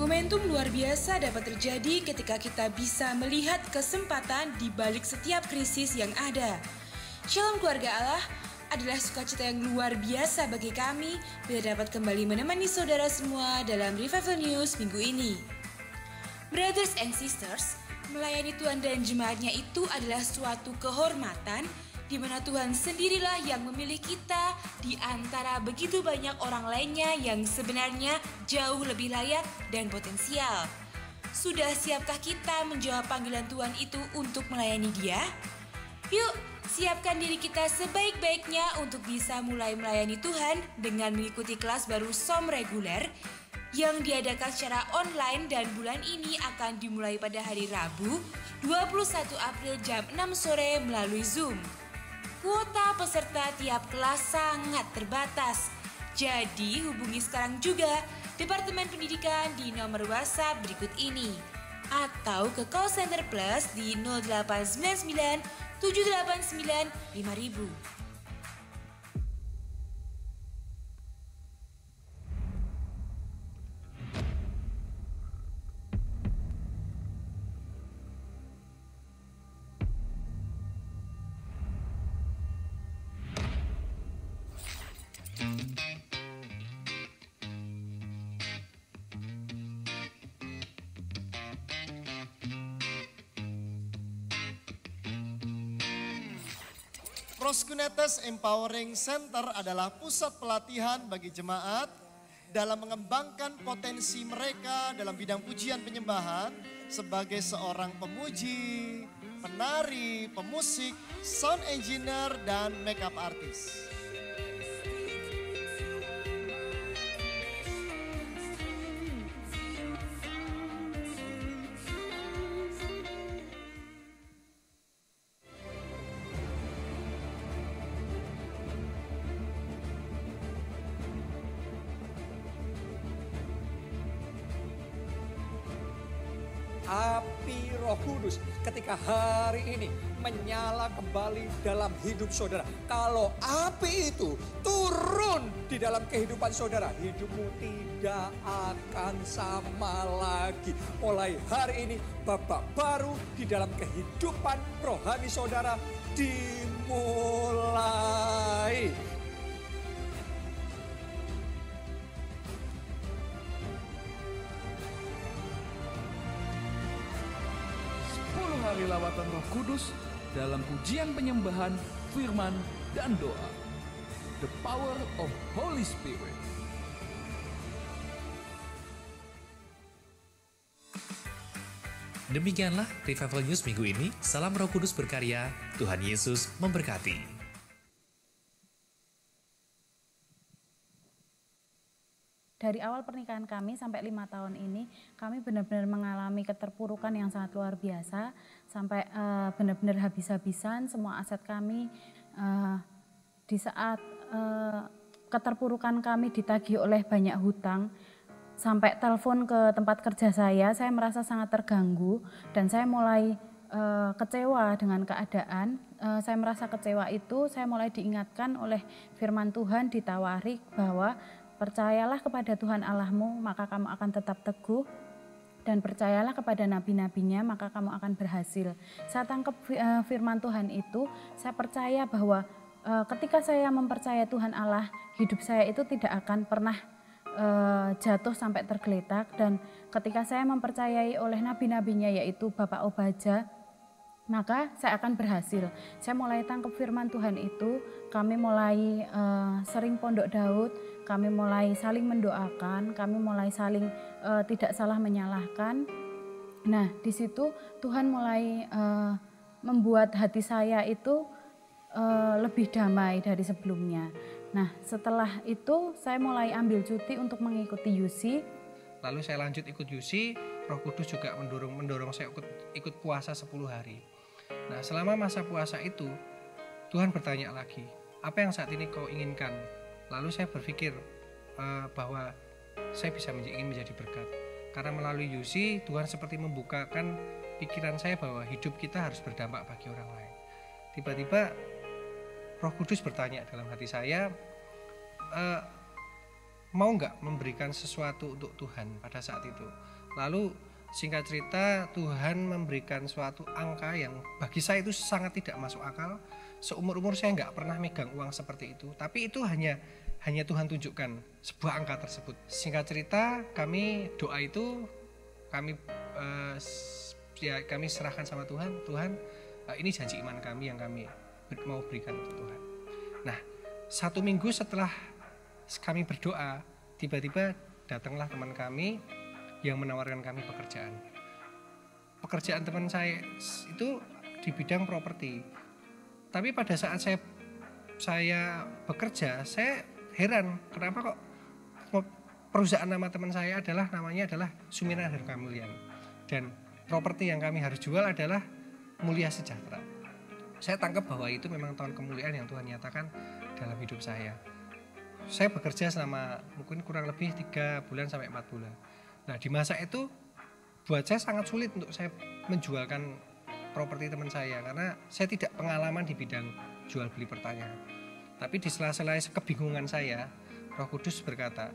Momentum luar biasa dapat terjadi ketika kita bisa melihat kesempatan di balik setiap krisis yang ada. Shalom keluarga Allah adalah sukacita yang luar biasa bagi kami bila dapat kembali menemani saudara semua dalam Revival News minggu ini. Brothers and sisters, melayani Tuhan dan jemaatnya itu adalah suatu kehormatan di mana Tuhan sendirilah yang memilih kita di antara begitu banyak orang lainnya yang sebenarnya jauh lebih layak dan potensial. Sudah siapkah kita menjawab panggilan Tuhan itu untuk melayani Dia? Yuk, siapkan diri kita sebaik-baiknya untuk bisa mulai melayani Tuhan dengan mengikuti kelas baru SOM reguler yang diadakan secara online dan bulan ini akan dimulai pada hari Rabu 21 April jam 6 sore melalui Zoom. Kuota peserta tiap kelas sangat terbatas, jadi hubungi sekarang juga Departemen Pendidikan di nomor WhatsApp berikut ini atau ke call center plus di 0899 789 5000. Proskunetes Empowering Center adalah pusat pelatihan bagi jemaat dalam mengembangkan potensi mereka dalam bidang pujian penyembahan sebagai seorang pemuji, penari, pemusik, sound engineer, dan makeup artist. Api Roh Kudus ketika hari ini menyala kembali dalam hidup saudara. Kalau api itu turun di dalam kehidupan saudara, hidupmu tidak akan sama lagi. Mulai hari ini babak baru di dalam kehidupan rohani saudara dimulai. Hari lawatan Roh Kudus dalam pujian penyembahan, firman, dan doa. The power of Holy Spirit. Demikianlah Revival News minggu ini. Salam Roh Kudus berkarya. Tuhan Yesus memberkati. Dari awal pernikahan kami sampai 5 tahun ini, kami benar-benar mengalami keterpurukan yang sangat luar biasa, sampai benar-benar habis-habisan semua aset kami. Di saat keterpurukan kami ditagih oleh banyak hutang, sampai telepon ke tempat kerja saya merasa sangat terganggu dan saya mulai kecewa dengan keadaan. Saya merasa kecewa itu, saya mulai diingatkan oleh firman Tuhan, ditawari bahwa percayalah kepada Tuhan Allahmu, maka kamu akan tetap teguh. Dan percayalah kepada nabi-nabinya, maka kamu akan berhasil. Saya tangkap firman Tuhan itu, saya percaya bahwa ketika saya mempercayai Tuhan Allah, hidup saya itu tidak akan pernah jatuh sampai tergeletak. Dan ketika saya mempercayai oleh nabi-nabinya, yaitu Bapak Obaja, maka saya akan berhasil. Saya mulai tangkap firman Tuhan itu, kami mulai sering pondok Daud, kami mulai saling mendoakan, kami mulai saling tidak salah menyalahkan. Nah, di situ Tuhan mulai membuat hati saya itu lebih damai dari sebelumnya. Nah, setelah itu saya mulai ambil cuti untuk mengikuti UC. Lalu saya lanjut ikut UC, Roh Kudus juga mendorong saya ikut puasa 10 hari. Nah, selama masa puasa itu, Tuhan bertanya lagi, apa yang saat ini kau inginkan? Lalu saya berpikir bahwa saya bisa ingin menjadi berkat. Karena melalui UC, Tuhan seperti membukakan pikiran saya bahwa hidup kita harus berdampak bagi orang lain. Tiba-tiba Roh Kudus bertanya dalam hati saya, mau nggak memberikan sesuatu untuk Tuhan pada saat itu. Lalu singkat cerita Tuhan memberikan suatu angka yang bagi saya itu sangat tidak masuk akal. Seumur-umur saya nggak pernah megang uang seperti itu. Tapi itu hanya Tuhan tunjukkan sebuah angka tersebut. Singkat cerita kami doa itu kami serahkan sama Tuhan. Tuhan, ini janji iman kami yang kami mau berikan untuk Tuhan. Nah, 1 minggu setelah kami berdoa, tiba-tiba datanglah teman kami yang menawarkan kami pekerjaan. Pekerjaan teman saya itu di bidang properti. Tapi pada saat saya bekerja, saya heran kenapa kok perusahaan nama teman saya namanya adalah Sumina Hargamulyan, dan properti yang kami harus jual adalah Mulia Sejahtera. Saya tangkap bahwa itu memang tahun kemuliaan yang Tuhan nyatakan dalam hidup saya. Saya bekerja selama mungkin kurang lebih 3 bulan sampai 4 bulan. Nah, di masa itu buat saya sangat sulit untuk saya menjualkan properti teman saya karena saya tidak pengalaman di bidang jual beli pertanian. Tapi di sela-sela kebingungan saya, Roh Kudus berkata,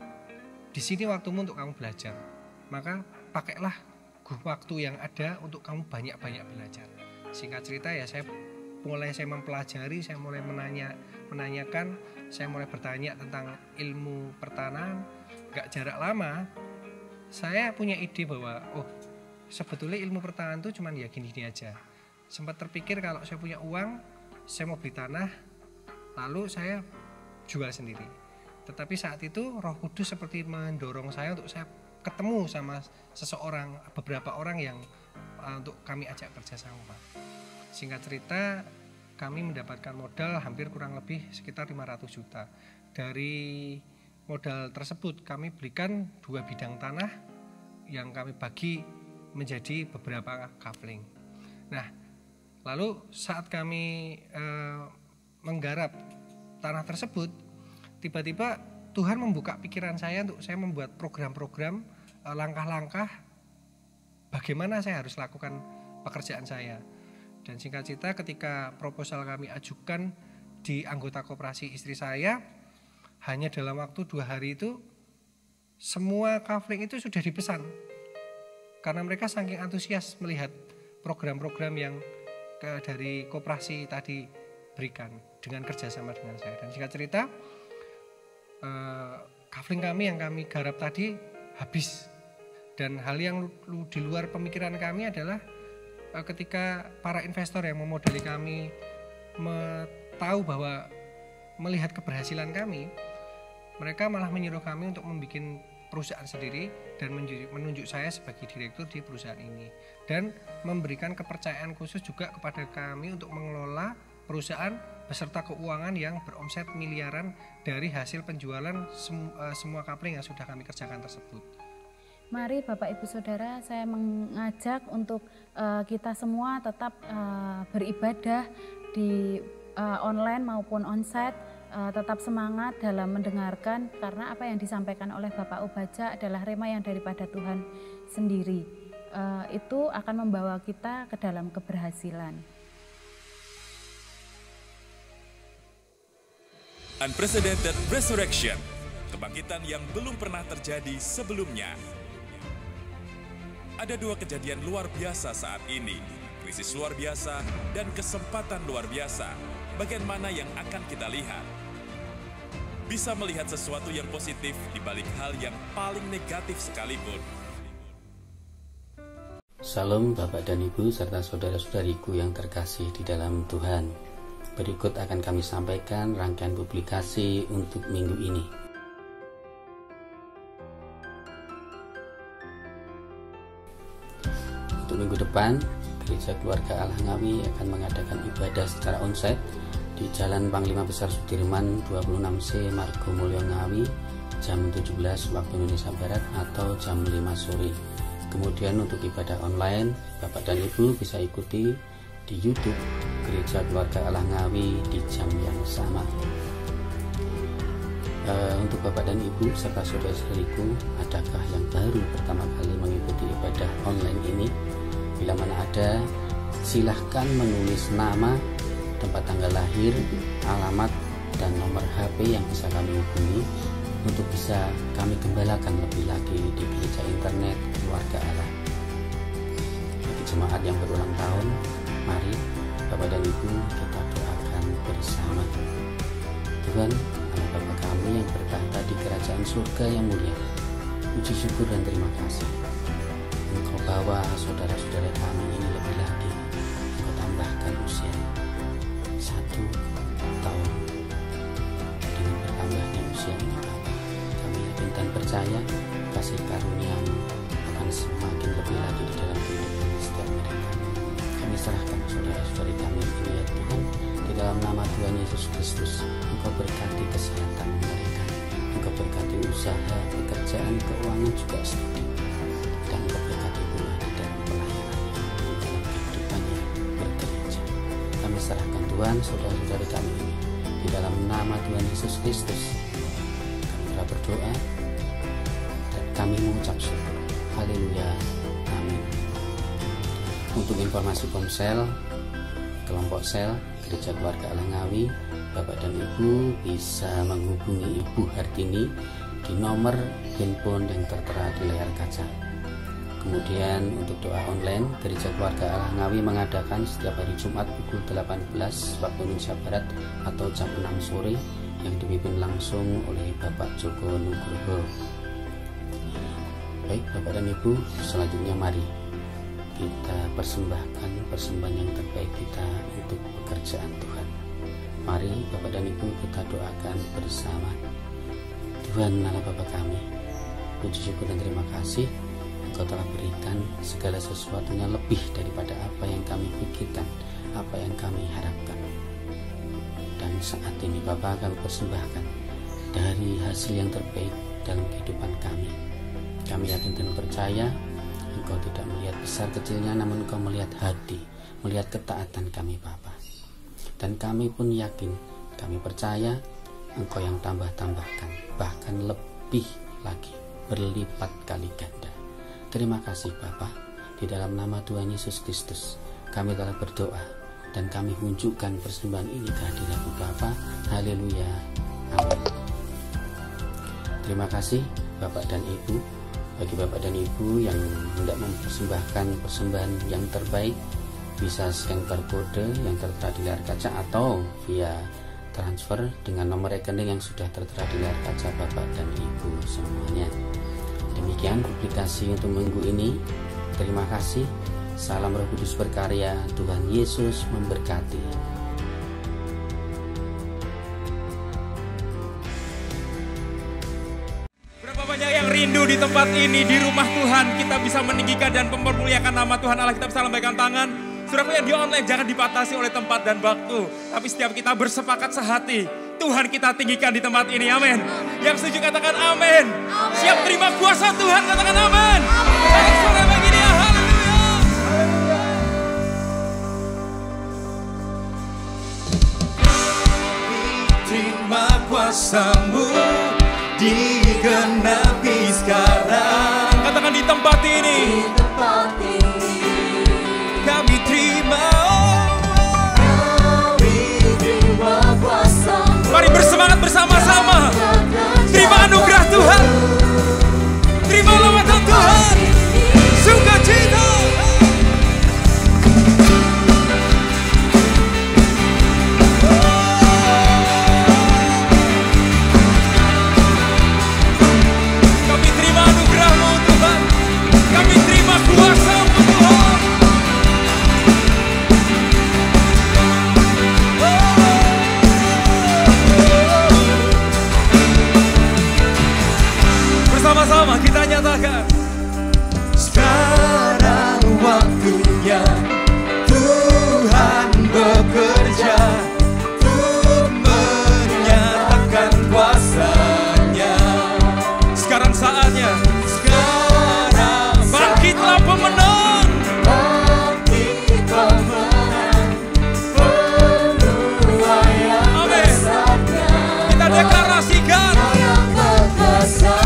di sini waktumu untuk kamu belajar. Maka pakailah waktu yang ada untuk kamu banyak-banyak belajar. Singkat cerita ya, saya mempelajari, saya mulai menanyakan, saya mulai bertanya tentang ilmu pertanahan. Gak jarak lama, saya punya ide bahwa sebetulnya ilmu pertanahan itu cuma ya gini-gini aja. Sempat terpikir kalau saya punya uang, saya mau beli tanah, lalu saya jual sendiri. Tetapi saat itu Roh Kudus seperti mendorong saya untuk saya ketemu sama beberapa orang yang untuk kami ajak kerja sama. Singkat cerita, kami mendapatkan modal hampir kurang lebih sekitar 500 juta. Dari modal tersebut kami belikan 2 bidang tanah yang kami bagi menjadi beberapa kafling. Nah, lalu saat kami menggarap tanah tersebut, tiba-tiba Tuhan membuka pikiran saya untuk saya membuat program-program, langkah-langkah bagaimana saya harus lakukan pekerjaan saya. Dan singkat cerita, ketika proposal kami ajukan di anggota koperasi istri saya, hanya dalam waktu 2 hari itu semua kafling itu sudah dipesan. Karena mereka saking antusias melihat program-program yang dari koperasi tadi berikan dengan kerjasama dengan saya. Dan singkat cerita, kafling kami yang kami garap tadi habis. Dan hal yang di luar pemikiran kami adalah ketika para investor yang memodali kami tahu bahwa melihat keberhasilan kami, mereka malah menyuruh kami untuk membuat perusahaan sendiri dan menunjuk saya sebagai direktur di perusahaan ini, dan memberikan kepercayaan khusus juga kepada kami untuk mengelola perusahaan beserta keuangan yang beromset miliaran dari hasil penjualan semua kapling yang sudah kami kerjakan tersebut. Mari Bapak Ibu Saudara, saya mengajak untuk kita semua tetap beribadah di online maupun onsite, tetap semangat dalam mendengarkan, karena apa yang disampaikan oleh Bapak Ubaja adalah rema yang daripada Tuhan sendiri. Itu akan membawa kita ke dalam keberhasilan. Unprecedented Resurrection, kebangkitan yang belum pernah terjadi sebelumnya. Ada 2 kejadian luar biasa saat ini, krisis luar biasa dan kesempatan luar biasa. Bagian mana yang akan kita lihat? Bisa melihat sesuatu yang positif di balik hal yang paling negatif sekalipun. Salam Bapak dan Ibu serta saudara-saudariku yang terkasih di dalam Tuhan. Berikut akan kami sampaikan rangkaian publikasi untuk minggu ini. Untuk minggu depan, Gereja Keluarga Allah Ngawi akan mengadakan ibadah secara onsite di Jalan Panglima Besar Sudirman 26C Margomulyo Ngawi jam 17 waktu Indonesia Barat atau jam 5 sore. Kemudian untuk ibadah online, Bapak dan Ibu bisa ikuti di YouTube Gereja Keluarga Allah Ngawi di jam yang sama. Untuk Bapak dan Ibu serta saudara-saudariku, adakah yang baru pertama kali mengikuti ibadah online ini? Bila mana ada, silahkan menulis nama, tempat tanggal lahir, alamat, dan nomor HP yang bisa kami hubungi untuk bisa kami gembalakan lebih lagi di gereja internet Keluarga Allah. Bagi jemaat yang berulang tahun, mari Bapak dan Ibu kita doakan bersama. Tuhan, Allah Bapa kami yang bertahta di kerajaan surga yang mulia, puji syukur dan terima kasih. Engkau bawa saudara-saudara kami ini lebih lagi, Engkau tambahkan usia 1 tahun. Dengan bertambahnya usia ini Bapa, kami yakin dan percaya kasih karunia-Mu akan semakin lebih lagi di dalam kehidupan setiap mereka. Kami serahkan saudara-saudari kami ini ya Tuhan, di dalam nama Tuhan Yesus Kristus. Engkau berkati kesehatan mereka, Engkau berkati usaha, pekerjaan, keuangan juga studi, dan Engkau berkati pula di dalam pelayanannya, dalam kehidupannya bergereja. Kami serahkan Tuhan saudara-saudari kami ini di dalam nama Tuhan Yesus Kristus. Kami telah berdoa dan kami mengucap syukur. Haleluya, amin. Untuk informasi komsel, kelompok sel Gereja Keluarga Allah Ngawi, Bapak dan Ibu bisa menghubungi Ibu Hartini di nomor handphone yang tertera di layar kaca. Kemudian untuk doa online, Gereja Keluarga Allah Ngawi mengadakan setiap hari Jumat pukul 18 waktu Indonesia Barat atau jam 6 sore yang dipimpin langsung oleh Bapak Joko Nugroho. Baik Bapak dan Ibu, selanjutnya mari kita persembahkan persembahan yang terbaik kita untuk pekerjaan Tuhan. Mari Bapak dan Ibu kita doakan bersama. Tuhan Allah Bapa kami, puji syukur dan terima kasih Engkau telah berikan segala sesuatunya lebih daripada apa yang kami pikirkan, apa yang kami harapkan. Dan saat ini Bapa kami persembahkan dari hasil yang terbaik dalam kehidupan kami. Kami yakin dan percaya Engkau tidak melihat besar kecilnya, namun Engkau melihat hati, melihat ketaatan kami Bapa. Dan kami pun yakin, kami percaya Engkau yang tambah-tambahkan, bahkan lebih lagi, berlipat kali ganda. Terima kasih Bapa, di dalam nama Tuhan Yesus Kristus kami telah berdoa dan kami menunjukkan persembahan ini ke hadirat-Mu Bapa. Haleluya, amin. Terima kasih Bapak dan Ibu. Bagi Bapak dan Ibu yang hendak mempersembahkan persembahan yang terbaik, bisa scan barcode yang tertera di layar kaca atau via transfer dengan nomor rekening yang sudah tertera di layar kaca Bapak dan Ibu semuanya. Demikian publikasi untuk minggu ini. Terima kasih. Salam Roh Kudus berkarya. Tuhan Yesus memberkati. Rindu di tempat ini, di rumah Tuhan, kita bisa meninggikan dan mempermuliakan nama Tuhan Allah. Kita bisa lambaikan tangan. Saudara yang di online jangan dibatasi oleh tempat dan waktu, tapi setiap kita bersepakat sehati, Tuhan kita tinggikan di tempat ini, amin. Yang setuju katakan amin. Siap terima kuasa Tuhan, katakan amin. Selamat sore bagi dia, haleluya. Terima kuasa-Mu digenapi sekarang. Katakan di tempat ini. Di tempat ini. Kami terima. Kami terima kuasa-Mu. Mari bersemangat bersama-sama. Terima anugerah Tuhan. Terima lawatan Tuhan. Sukacita. Bersama-sama kita nyatakan, sekarang waktunya Tuhan bekerja untuk menyatakan kuasa-Nya. Sekarang saatnya. Sekarang bangkitlah pemenang. Bangkit pemenang. Penuaian besarnya. Kita deklarasikan. Yang berkuasa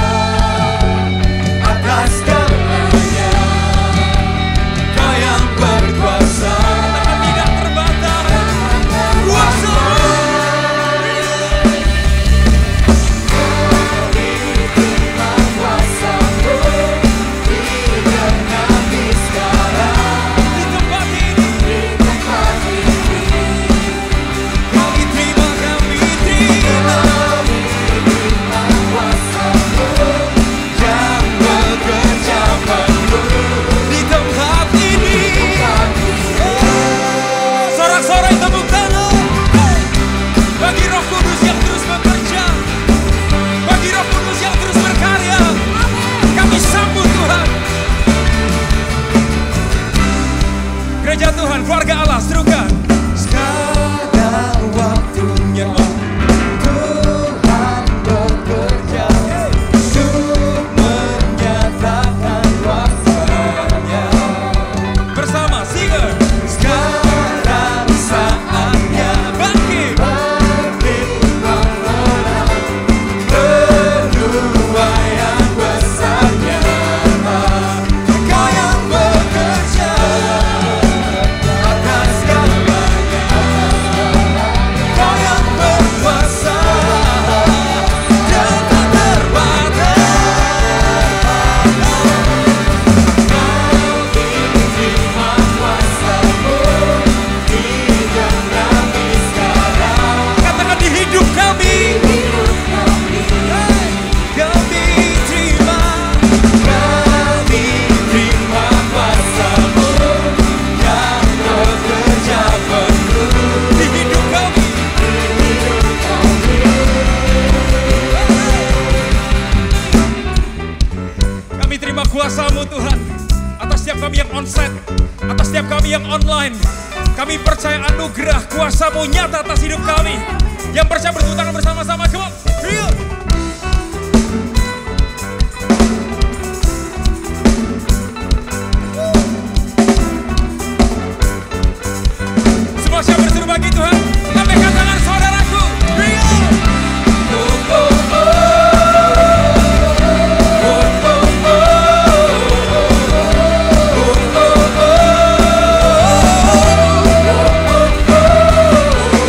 atas segalanya. Kau yang berkuasa. Serukan keluarga Allah, serukan. Sekarang waktunya Tuhan bekerja untuk menyatakan kuasa-Nya. Bersama, singer. Sekarang saatnya bangkit pemenang, penuaian besarnya. Kau yang bekerja atas segalanya, Kau yang berkuasa dan tak terbatas. Kami terima kuasa-Mu di kami sekarang. Katakan di hidup kami. Kami terima kuasa-Mu yang bekerja penuh Di hidup kami. Kami terima kuasa-Mu Tuhan. Atas setiap kami yang onsite, atas setiap kami yang online. Kami percaya anugerah kuasa-Mu nyata atas hidup kami. Yang percaya bertepuk tangan bersama-sama. Come on. Real. Semua siap berseru bagi Tuhan. Lambaikan tangan saudaraku. Real.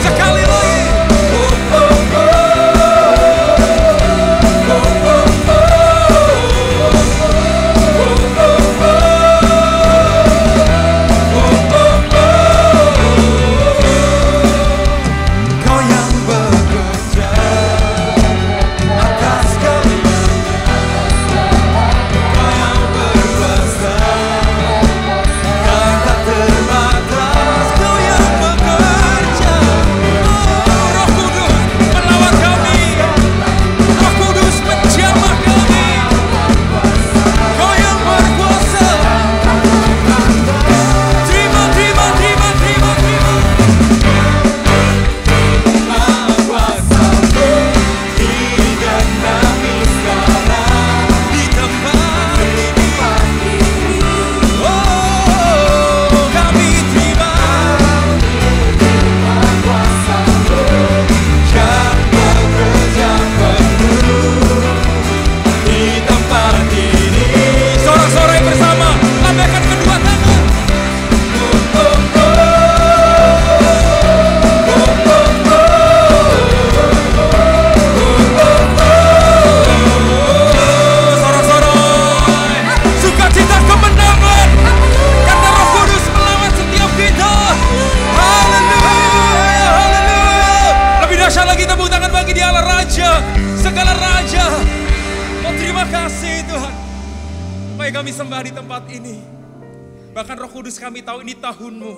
Sekali lagi. Kau yang bekerja atas segalanya, Kau yang berkuasa dan tak terbatas. Kau yang bekerja, Roh Kudus melawat kami. Roh Kudus menjamah kami. Kau yang berkuasa. Terima. Kuasa-Mu hidup kami sekarang Di tempat ini. oh, kami terima. Kuasa-Mu yang bekerja penuh di tempat ini. Sorak-sorai bersama, lambaikan kedua tangan. Sorak-sorai, sukacita kemenangan. Karena Roh Kudus melawat setiap kita. Haleluya, haleluya. Lebih dahsyat lagi tepuk tangan bagi Dia Allah Raja, segala Raja. Oh terima kasih Tuhan. Supaya kami sembah di tempat ini. Bahkan Roh Kudus kami tahu ini tahun-Mu.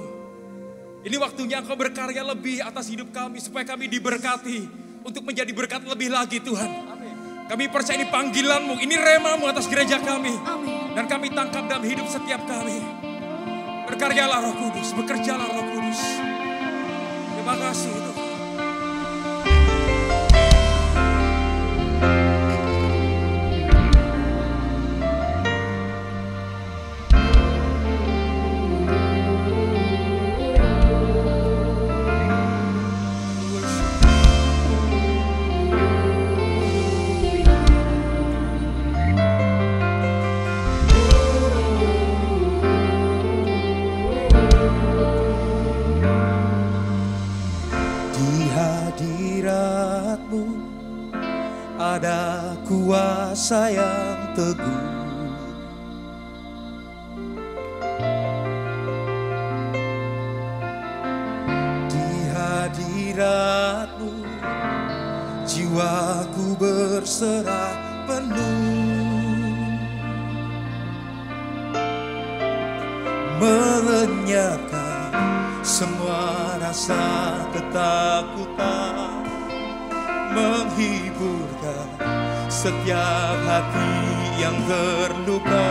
Ini waktunya Engkau berkarya lebih atas hidup kami. Supaya kami diberkati untuk menjadi berkat lebih lagi Tuhan. Kami percaya ini panggilan-Mu, ini rema-Mu atas gereja kami. Dan kami tangkap dalam hidup setiap kami. Berkaryalah Roh Kudus, bekerjalah Roh Kudus. Terima kasih Tuhan. Di hadirat-Mu ada kuasa yang teguh. Di hadirat-Mu jiwaku berserah penuh, melenyapkan semua rasa ketakutan, menghiburkan setiap hati yang terluka.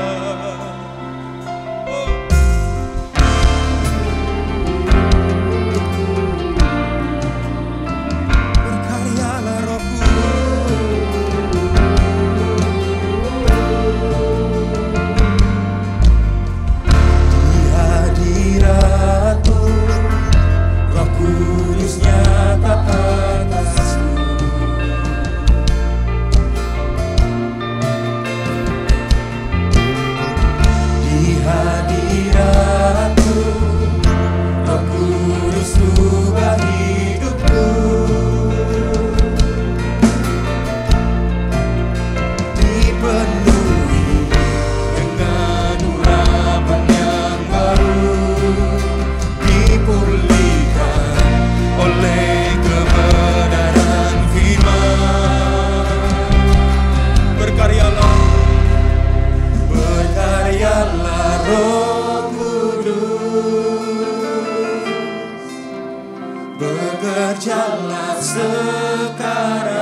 sekarang.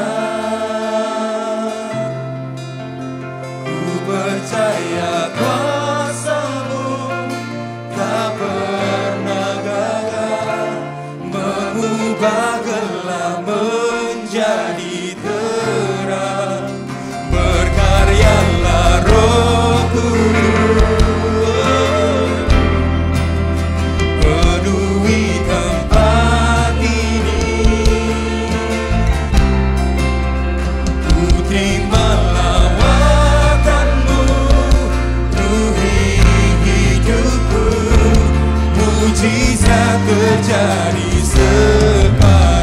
Ku percaya kuasa-Mu tak pernah gagal mengubah gelap menjadi terang. Berkaryalah Roh Kudus, penuhi tempat ini. Ku terima lawatan-Mu, penuhi hidupku. Mujizat terjadi sekarang.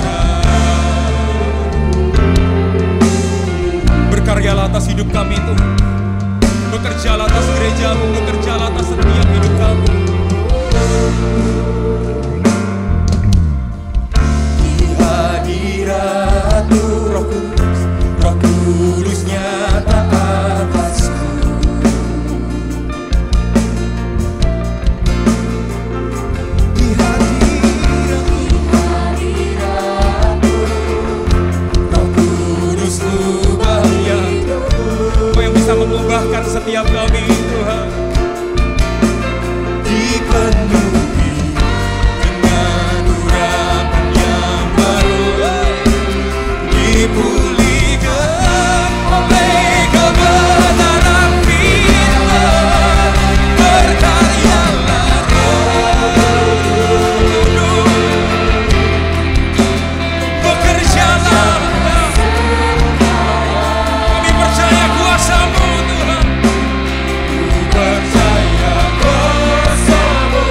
Berkaryalah atas hidup kami Tuhan. Bekerjalah atas gereja-Mu, bekerjalah atas setiap hidup kami. Di hadirat-Mu Roh Kudus, Roh Kudus nyata atasku. Di hadirat-Mu Roh Kudus ubah yang Kau yang bisa mengubahkan setiap kami Tuhan. dipenuhi dengan urapan yang baru, dipulihkan oleh kebenaran firman. Berkaryalah Roh Kudus, bekerjalah. Kami percaya kuasa-Mu Tuhan. Ku percaya kuasa-Mu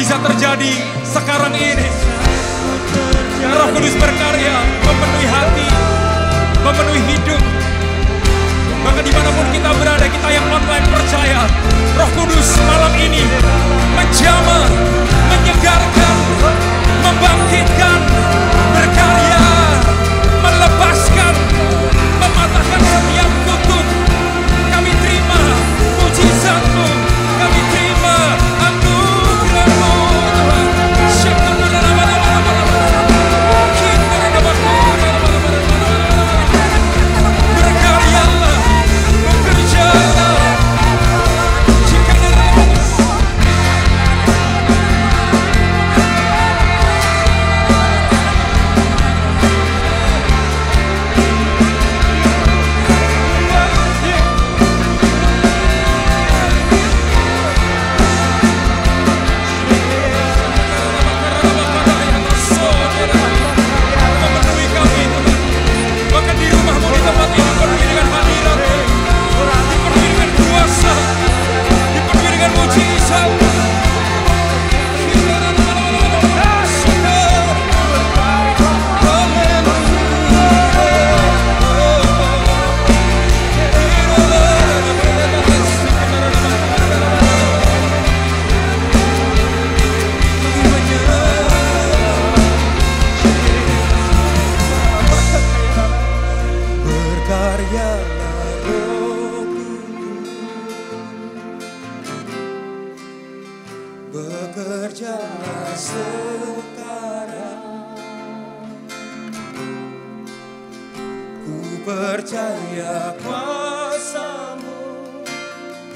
mujizat terjadi sekarang ini. Roh Kudus berkarya, memenuhi hati, memenuhi hidup. Maka dimanapun kita berada, kita yang online percaya, Roh Kudus malam ini menjamah, menyegarkan, membangkitkan, berkarya, melepaskan, mematahkan setiap kutuk. Kami terima mujizat-Mu, kami terima anugerah-Mu, Tuhan. Berkaryalah, bekerjalah. Bekerjalah sekarang, ku percaya kuasa-Mu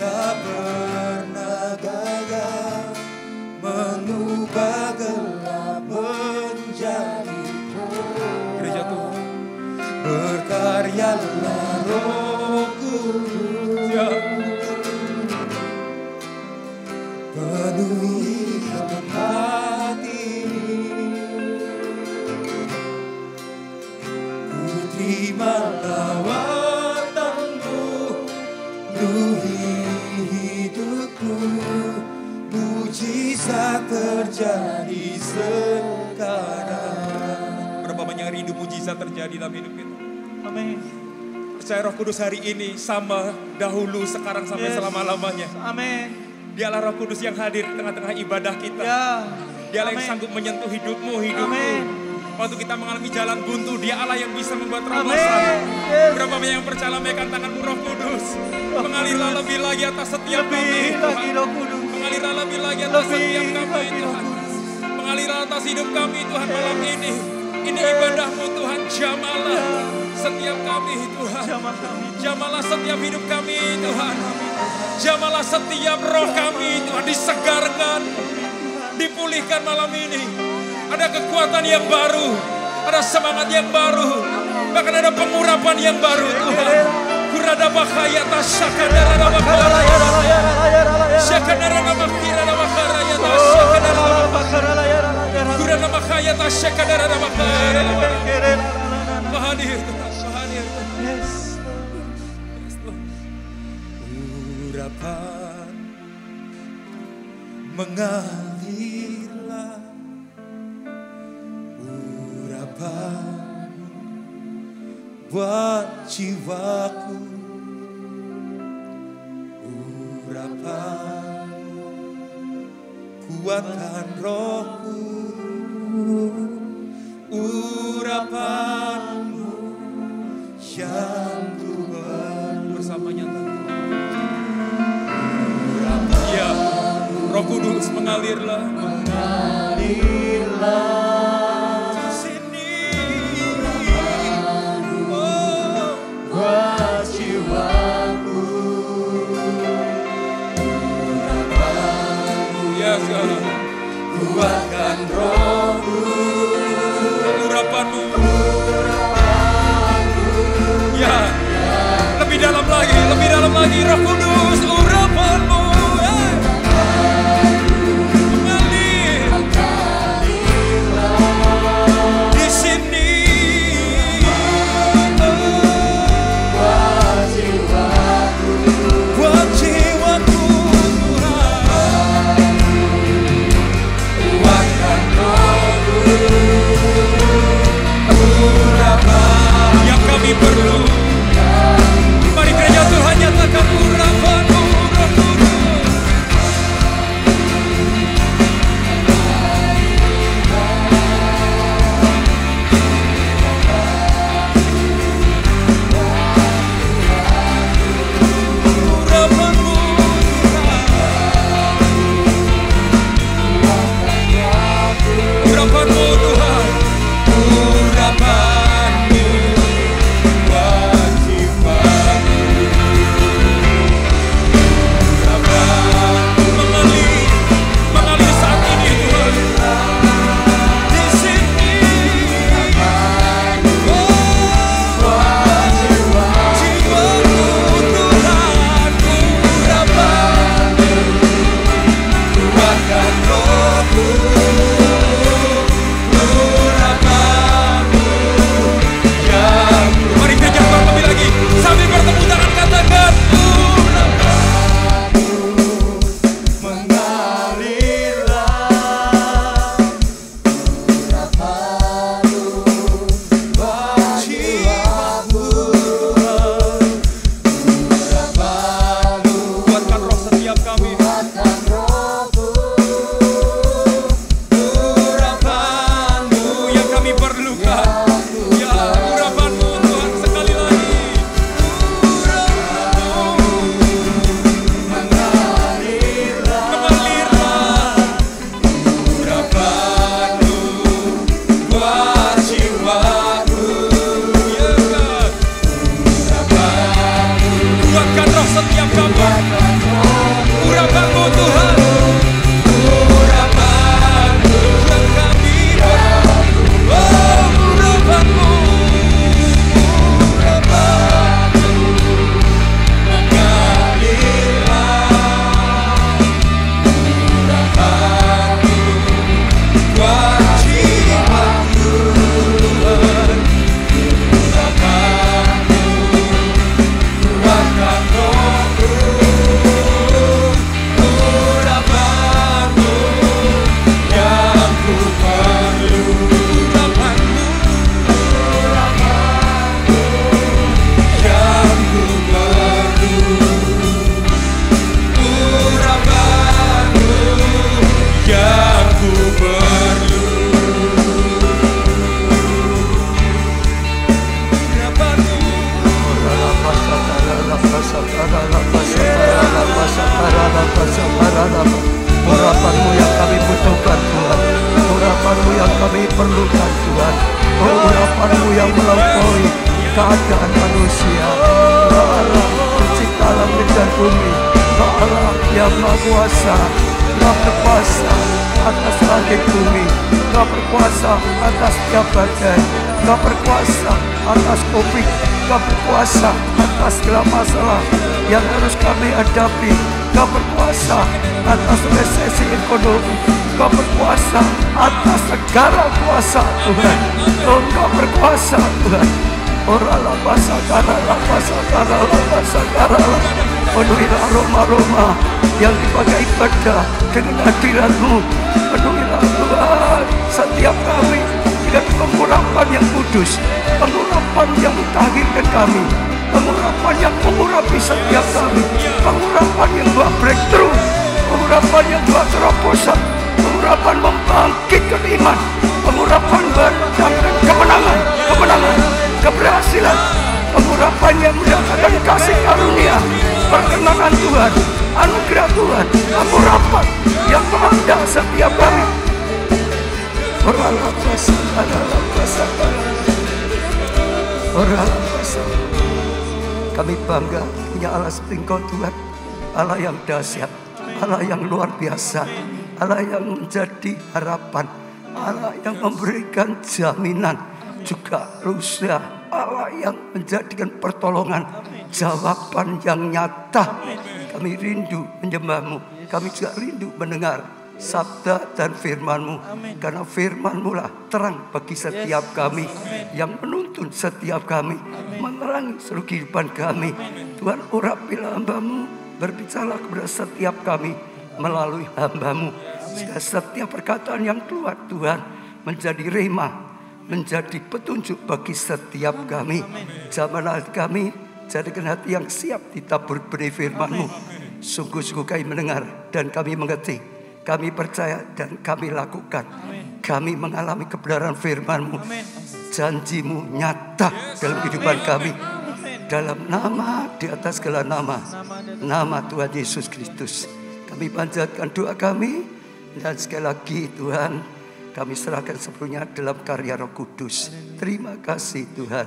tak pernah gagal mengubah gelap menjadi terang. Gereja Tuhan, berkaryalah Roh Kudus, ya. Penuhi hati, ku terima lawatan-Mu, penuhi hidupku, mujizat terjadi sekarang. Berapa banyak rindu mujizat terjadi dalam hidup kita. Amin. Percaya Roh Kudus hari ini sama dahulu, sekarang sampai selama-lamanya. Amin. Dialah Roh Kudus yang hadir di tengah-tengah ibadah kita. Ya. Dialah yang sanggup menyentuh hidupmu, hidupku. Amin. Waktu kita mengalami jalan buntu, Dia Allah yang bisa membuat terobosan. Yes. Berapa banyak yang percaya, lambaikan tanganmu, Roh Kudus. Mengalirlah lebih lagi atas setiap kami, Tuhan. Mengalirlah lebih lagi atas setiap kami, Tuhan. Mengalirlah atas hidup kami, Tuhan, malam ini. Ini ibadah-Mu, Tuhan. Jamalah setiap kami, Tuhan. Jamalah setiap hidup kami, Tuhan. Jamalah setiap roh kami, Tuhan, disegarkan, dipulihkan malam ini. Ada kekuatan yang baru, ada semangat yang baru, bahkan ada pengurapan yang baru, Tuhan. Kurada bahaya tasyakadara bakara, syakadara bakira bakara ya tasyakadara bakara, kurada bahaya tasyakadara bakara. Hadir, Tuhan, hadir. Yes. Urapan mengalirlah, urapan buat jiwaku, urapan kuatkan rohku, urapan-Mu yang ku bersamanya. Ya, Roh Kudus mengalirlah, di sini. Oh, buat jiwaku, ya sekarang kuatkan rohku, urapan-Mu. Ya, lebih dalam lagi, Roh Kudus, urapan-Mu. memerlukan Tuhan. Urapan-Mu yang melampaui keadaan manusia. Engkau Allah pencipta langit dan bumi. Engkau Allah yang Maha Kuasa. Engkau berkuasa atas langit bumi. Engkau berkuasa atas setiap badai. Engkau berkuasa atas COVID. Engkau berkuasa atas segala masalah yang harus kami hadapi. Engkau berkuasa atas resesi ekonomi. Engkau berkuasa atas segala kuasa Tuhan. Engkau berkuasa Tuhan. Oralah pasakara, penuhilah aroma-aroma yang dipakai ibadah dengan hadirat-Mu. Penuhilah Tuhan setiap kami dengan pengurapan yang kudus, pengurapan yang mentahirkan kami, pengurapan yang mengurapi setiap kami, pengurapan yang buat breakthrough, pengurapan yang buat terobosan, pengurapan membangkitkan iman, pengurapan mendatangkan kemenangan, keberhasilan, pengurapan yang mendatangkan kasih karunia, perkenanan Tuhan, anugerah Tuhan, pengurapan yang melanda setiap kami. Kami bangga punya Allah seperti Engkau Tuhan, Allah yang dahsyat, Allah yang luar biasa, Allah yang menjadi harapan, Allah yang memberikan jaminan, juga rusia, Allah yang menjadikan pertolongan, jawaban yang nyata. Kami rindu menyembah-Mu, kami juga rindu mendengar sabda dan firman-Mu, karena firman-Mu lah terang bagi setiap kami, yang menuntun setiap kami, menerangi seluruh kehidupan kami. Tuhan, urapilah hamba-Mu, berbicara kepada setiap kami melalui hamba-Mu, sehingga setiap perkataan yang keluar Tuhan menjadi rema, menjadi petunjuk bagi setiap kami. Jamalah kami jadikan hati yang siap ditabur benih firman-Mu. Sungguh-sungguh kami mendengar dan kami mengerti, kami percaya dan kami lakukan. Kami mengalami kebenaran firman-Mu, janji-Mu nyata dalam kehidupan kami. Dalam nama, di atas segala nama, nama Tuhan Yesus Kristus, kami panjatkan doa kami. Dan sekali lagi Tuhan, kami serahkan sepenuhnya dalam karya Roh Kudus. Terima kasih Tuhan.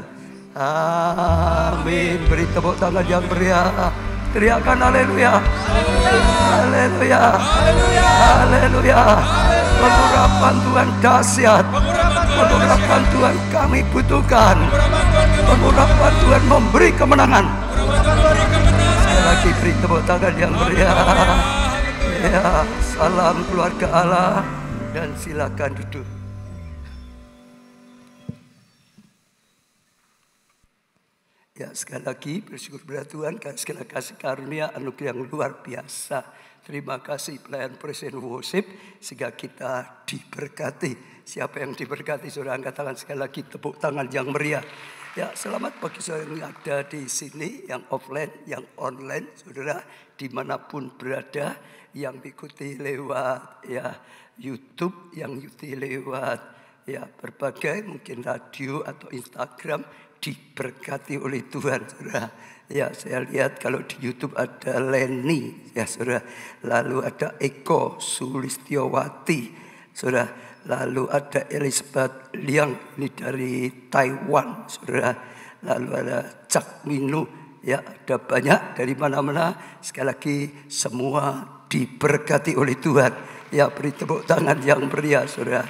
Amin. Beri tepuk tangan yang meriah. Teriakan haleluya. Haleluya. Haleluya. Pengurapan Tuhan dahsyat. Pengurapan Tuhan kami butuhkan. Pengurapan Tuhan memberi kemenangan. Sekali lagi beri tepuk tangan yang meriah. Ya, salam keluarga Allah. Dan silakan duduk. Ya, sekali lagi bersyukur kepada Tuhan karena segala kasih karunia anugerah yang luar biasa. Terima kasih pelayan Presiden Worship sehingga kita diberkati. Siapa yang diberkati? Saudara angkat tangan sekali lagi, tepuk tangan yang meriah. Ya, selamat bagi saudara yang ada di sini, yang offline, yang online, saudara dimanapun berada, yang mengikuti lewat ya YouTube, yang mengikuti lewat ya berbagai mungkin radio atau Instagram, diberkati oleh Tuhan, saudara. Ya, saya lihat kalau di YouTube ada Leni, ya saudara. Lalu ada Eko Sulistiowati, saudara. Lalu ada Elizabeth Liang, ini dari Taiwan, saudara. Lalu ada Cak Minu, ya ada banyak dari mana-mana. Sekali lagi semua diberkati oleh Tuhan. Ya, beri tepuk tangan yang meriah, saudara.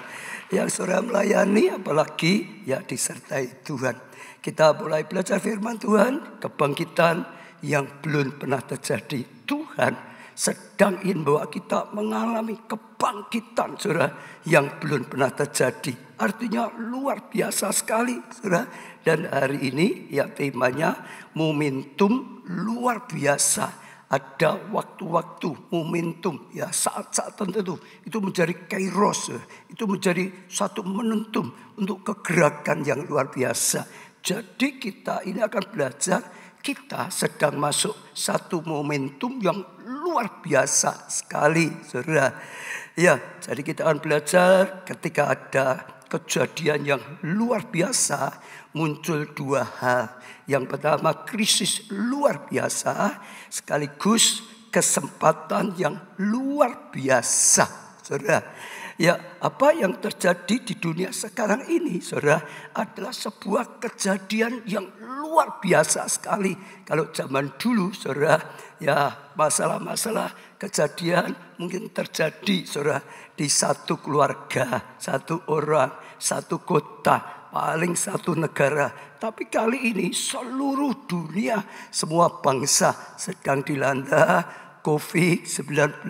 Yang saudara melayani, apalagi ya disertai Tuhan. Kita mulai belajar firman Tuhan, kebangkitan yang belum pernah terjadi. Tuhan sedang ingin bahwa kita mengalami kebangkitan, saudara, yang belum pernah terjadi. Artinya luar biasa sekali, saudara. Dan hari ini ya temanya momentum luar biasa. Ada waktu-waktu, momentum, ya saat-saat tertentu. Itu menjadi kairos, itu menjadi satu momentum untuk kegerakan yang luar biasa. Jadi kita ini akan belajar, kita sedang masuk satu momentum yang luar biasa sekali, saudara. Ya, jadi kita akan belajar ketika ada kejadian yang luar biasa, muncul dua hal. Yang pertama krisis luar biasa, sekaligus kesempatan yang luar biasa, saudara. Ya, apa yang terjadi di dunia sekarang ini, saudara, adalah sebuah kejadian yang luar biasa sekali. Kalau zaman dulu, saudara, ya masalah-masalah kejadian mungkin terjadi, saudara, di satu keluarga, satu orang, satu kota, paling satu negara. Tapi kali ini seluruh dunia, semua bangsa sedang dilanda COVID-19,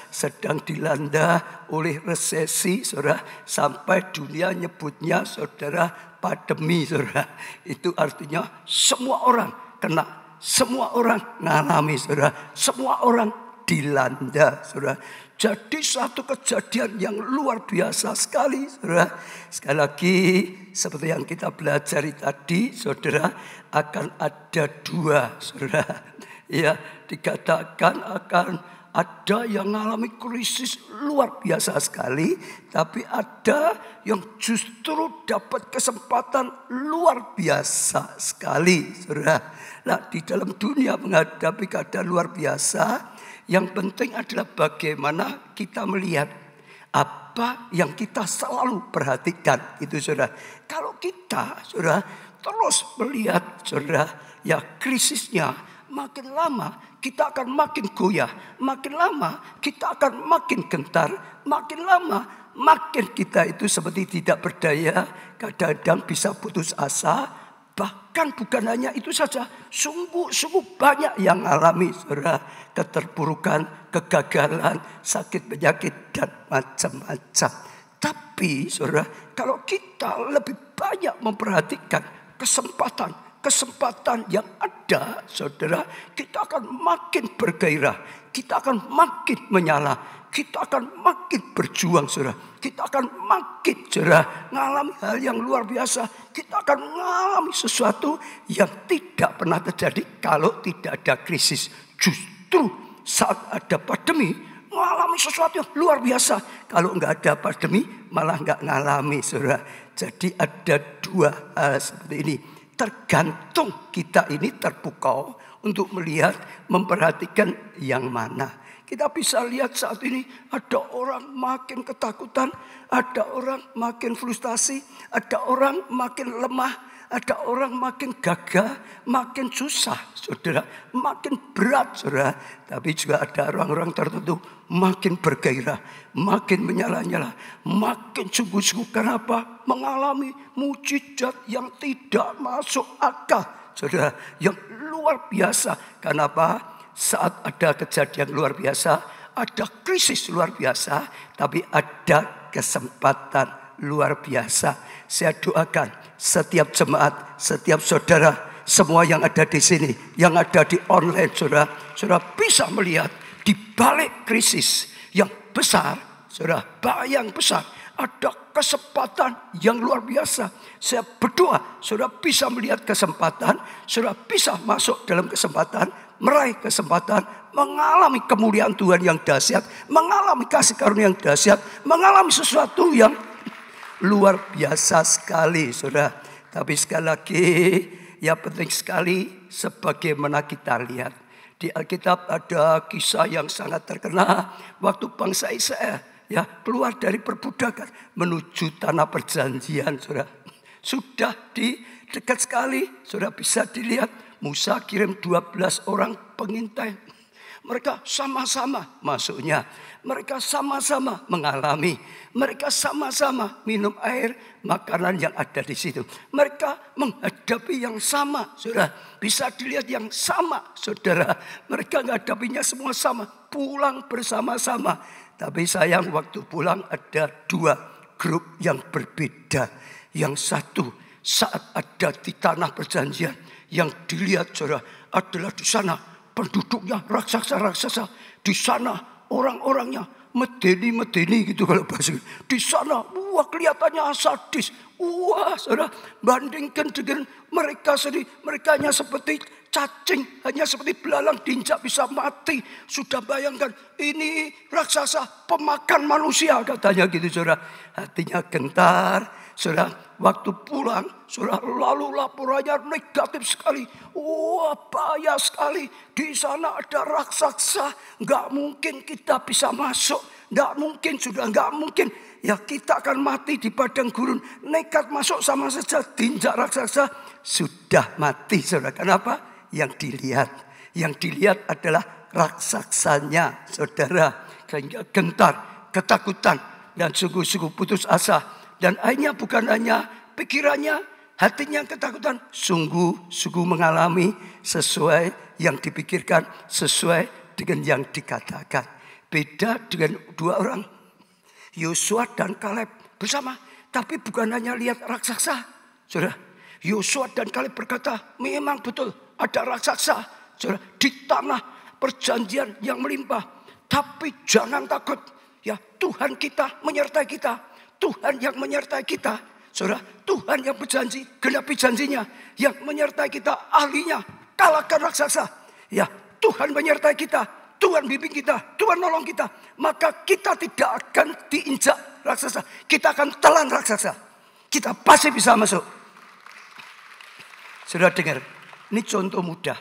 sedang dilanda oleh resesi, saudara, sampai dunia nyebutnya, saudara, pandemi, saudara. Itu artinya semua orang kena, semua orang ngalami, saudara, semua orang dilanda, saudara. Jadi satu kejadian yang luar biasa sekali, saudara. Sekali lagi, seperti yang kita belajar tadi, saudara, akan ada dua, saudara. Ya, dikatakan akan ada yang mengalami krisis luar biasa sekali, tapi ada yang justru dapat kesempatan luar biasa sekali, saudara. Nah, di dalam dunia menghadapi keadaan luar biasa, yang penting adalah bagaimana kita melihat apa yang kita selalu perhatikan, itu, saudara. Kalau kita, saudara, terus melihat, saudara, ya krisisnya makin lama kita akan makin goyah, makin lama kita akan makin gentar, makin lama makin kita itu seperti tidak berdaya, kadang-kadang bisa putus asa. Bahkan bukan hanya itu saja, sungguh-sungguh banyak yang alami, saudara, keterpurukan, kegagalan, sakit penyakit dan macam-macam. Tapi, saudara, kalau kita lebih banyak memperhatikan kesempatan yang ada, saudara, kita akan makin bergairah, kita akan makin menyala, kita akan makin berjuang, saudara. Kita akan makin, saudara, mengalami hal yang luar biasa. Kita akan mengalami sesuatu yang tidak pernah terjadi kalau tidak ada krisis. Justru saat ada pandemi, mengalami sesuatu yang luar biasa. Kalau nggak ada pandemi, malah nggak ngalami, saudara. Jadi ada dua hal seperti ini. Tergantung kita ini terpukau untuk melihat, memperhatikan yang mana. Kita bisa lihat saat ini ada orang makin ketakutan, ada orang makin frustasi, ada orang makin lemah, ada orang makin gagah, makin susah, saudara, makin berat, saudara. Tapi juga ada orang-orang tertentu makin bergairah, makin menyala-nyala, makin sungguh-sungguh. Kenapa? Mengalami mujizat yang tidak masuk akal, saudara, yang luar biasa. Kenapa? Saat ada kejadian luar biasa, ada krisis luar biasa, tapi ada kesempatan luar biasa. Saya doakan setiap jemaat, setiap saudara, semua yang ada di sini, yang ada di online, saudara, saudara bisa melihat di balik krisis yang besar, saudara, bahaya yang besar, ada kesempatan yang luar biasa. Saya berdoa, saudara bisa melihat kesempatan, saudara bisa masuk dalam kesempatan, meraih kesempatan, mengalami kemuliaan Tuhan yang dahsyat, mengalami kasih karunia yang dahsyat, mengalami sesuatu yang luar biasa sekali, saudara. Tapi sekali lagi, ya penting sekali sebagaimana kita lihat. Di Alkitab ada kisah yang sangat terkenal waktu bangsa Israel ya keluar dari perbudakan menuju tanah perjanjian, saudara. Sudah di dekat sekali, saudara bisa dilihat. Musa kirim 12 orang pengintai. Mereka sama-sama masuknya. Mereka sama-sama mengalami. Mereka sama-sama minum air, makanan yang ada di situ. Mereka menghadapi yang sama, saudara. Bisa dilihat yang sama, saudara. Mereka menghadapinya semua sama. Pulang bersama-sama. Tapi sayang waktu pulang ada dua grup yang berbeda. Yang satu saat ada di tanah perjanjian, yang dilihat, saudara, adalah di sana penduduknya raksasa-raksasa. Di sana orang-orangnya medeni gitu kalau bahasa. Di sana, wah kelihatannya sadis. Wah, saudara, bandingkan dengan mereka sendiri. Mereka hanya seperti cacing, hanya seperti belalang diinjak bisa mati. Sudah bayangkan, ini raksasa pemakan manusia katanya gitu, saudara. Hatinya gentar. Saudara, waktu pulang, saudara, lalu laporannya negatif sekali. Wah, bahaya sekali. Di sana ada raksasa. Nggak mungkin kita bisa masuk. Nggak mungkin, sudah nggak mungkin. Ya kita akan mati di padang gurun. Nekat masuk sama saja tinjak raksasa. Sudah mati saudara. Kenapa? Yang dilihat adalah raksasanya saudara. Gentar, ketakutan, dan sungguh-sungguh putus asa. Dan akhirnya bukan hanya pikirannya, hatinya ketakutan. Sungguh-sungguh mengalami sesuai yang dipikirkan, sesuai dengan yang dikatakan. Beda dengan dua orang, Yosua dan Kaleb bersama. Tapi bukan hanya lihat raksasa. Saudara, Yosua dan Kaleb berkata, memang betul ada raksasa. Saudara, di tanah perjanjian yang melimpah. Tapi jangan takut. Ya, Tuhan kita menyertai kita. Tuhan yang menyertai kita. Saudara, Tuhan yang berjanji, genapi janjinya. Yang menyertai kita, ahlinya, kalahkan raksasa. Ya, Tuhan menyertai kita. Tuhan bimbing kita, Tuhan nolong kita. Maka kita tidak akan diinjak raksasa. Kita akan telan raksasa. Kita pasti bisa masuk. Saudara dengar, ini contoh mudah.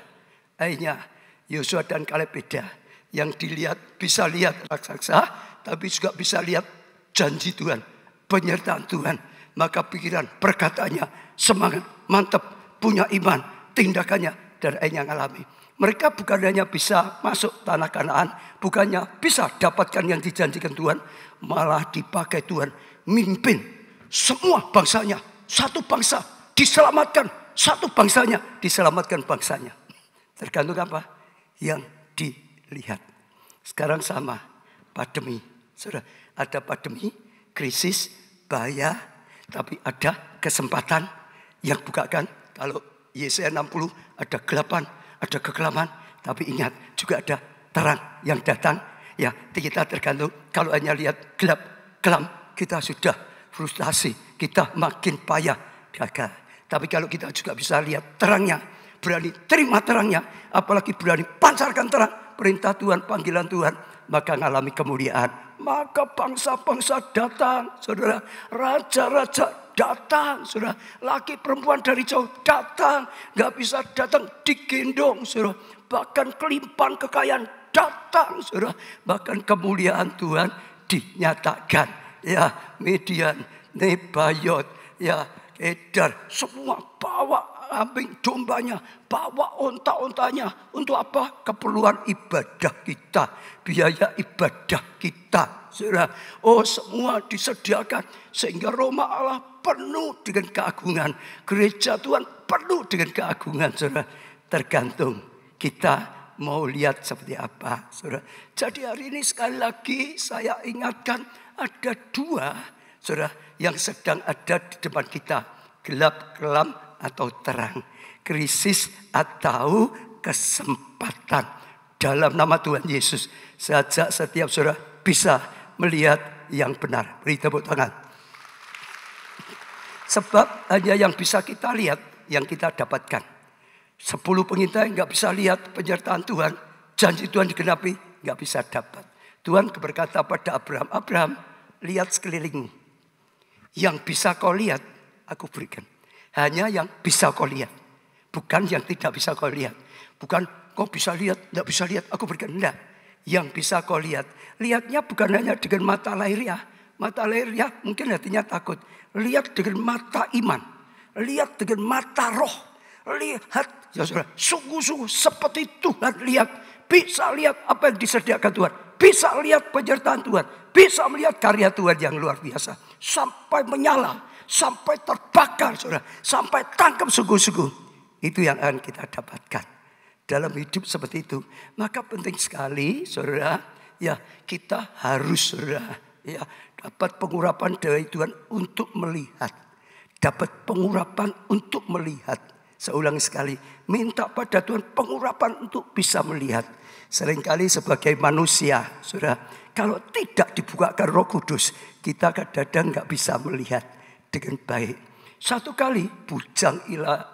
Akhirnya Yosua dan Kaleb beda. Yang dilihat bisa lihat raksasa, tapi juga bisa lihat janji Tuhan, penyertaan Tuhan. Maka pikiran, perkataannya semangat, mantap, punya iman, tindakannya, dan akhirnya ngalami. Mereka bukan hanya bisa masuk tanah Kanaan, bukannya bisa dapatkan yang dijanjikan Tuhan, malah dipakai Tuhan mimpin semua bangsanya. Satu bangsa diselamatkan, satu bangsanya diselamatkan bangsanya. Tergantung apa? Yang dilihat. Sekarang sama, pandemi. Saudara, ada pandemi, krisis, bahaya, tapi ada kesempatan yang bukakan. Kalau Yesaya 60 ada gelapan, ada kekelaman, tapi ingat juga ada terang yang datang. Ya, kita tergantung. Kalau hanya lihat gelap, kelam, kita sudah frustasi, kita makin payah, gagal. Tapi kalau kita juga bisa lihat terangnya, berani terima terangnya, apalagi berani pancarkan terang, perintah Tuhan, panggilan Tuhan, maka mengalami kemuliaan. Maka bangsa-bangsa datang, saudara, raja-raja datang, saudara, laki perempuan dari jauh datang, gak bisa datang digendong, saudara, bahkan kelimpahan kekayaan datang, saudara, bahkan kemuliaan Tuhan dinyatakan. Ya, Midian, Nebayot, ya, Kedar, semua bawa kambing dombanya, bawa onta-ontanya. Untuk apa? Keperluan ibadah kita, biaya ibadah kita, saudara. Oh, semua disediakan sehingga rumah Allah penuh dengan keagungan, gereja Tuhan penuh dengan keagungan, saudara. Tergantung kita mau lihat seperti apa, saudara. Jadi hari ini sekali lagi saya ingatkan ada dua, saudara, yang sedang ada di depan kita, gelap, kelam, atau terang, krisis atau kesempatan. Dalam nama Tuhan Yesus, sejak setiap saudara bisa melihat yang benar. Beri tepuk tangan. Sebab hanya yang bisa kita lihat, yang kita dapatkan. 10 pengintai nggak bisa lihat penyertaan Tuhan, janji Tuhan digenapi, nggak bisa dapat. Tuhan berkata pada Abraham, Abraham, lihat sekelilingmu. Yang bisa kau lihat, aku berikan. Hanya yang bisa kau lihat. Bukan yang tidak bisa kau lihat. Bukan kau bisa lihat, tidak bisa lihat, aku berikan. Tidak. Yang bisa kau lihat. Lihatnya bukan hanya dengan mata lahiriah. Mata lahiriah mungkin hatinya takut. Lihat dengan mata iman. Lihat dengan mata roh. Lihat, ya saudara, sungguh-sungguh seperti Tuhan lihat. Bisa lihat apa yang disediakan Tuhan. Bisa lihat penyertaan Tuhan. Bisa melihat karya Tuhan yang luar biasa. Sampai menyala. Sampai terbakar, saudara. Sampai tangkap sungguh-sungguh. Itu yang akan kita dapatkan dalam hidup seperti itu. Maka penting sekali, saudara, ya kita harus, saudara, ya dapat pengurapan dari Tuhan untuk melihat. Dapat pengurapan untuk melihat. Saya ulangi sekali, minta pada Tuhan pengurapan untuk bisa melihat. Seringkali sebagai manusia, saudara, kalau tidak dibukakan Roh Kudus, kita kadang-kadang nggak bisa melihat dengan baik. Satu kali bujang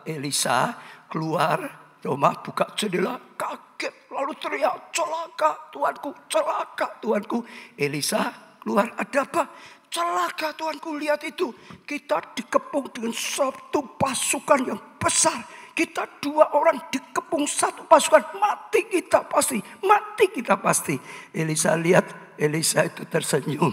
Elisa keluar rumah, buka jendela, kaget lalu teriak, celaka Tuanku, celaka Tuanku. Elisa keluar, ada apa? Celaka Tuanku, lihat itu. Kita dikepung dengan satu pasukan yang besar. Kita 2 orang dikepung satu pasukan, mati kita pasti, mati kita pasti. Elisa lihat, Elisa itu tersenyum.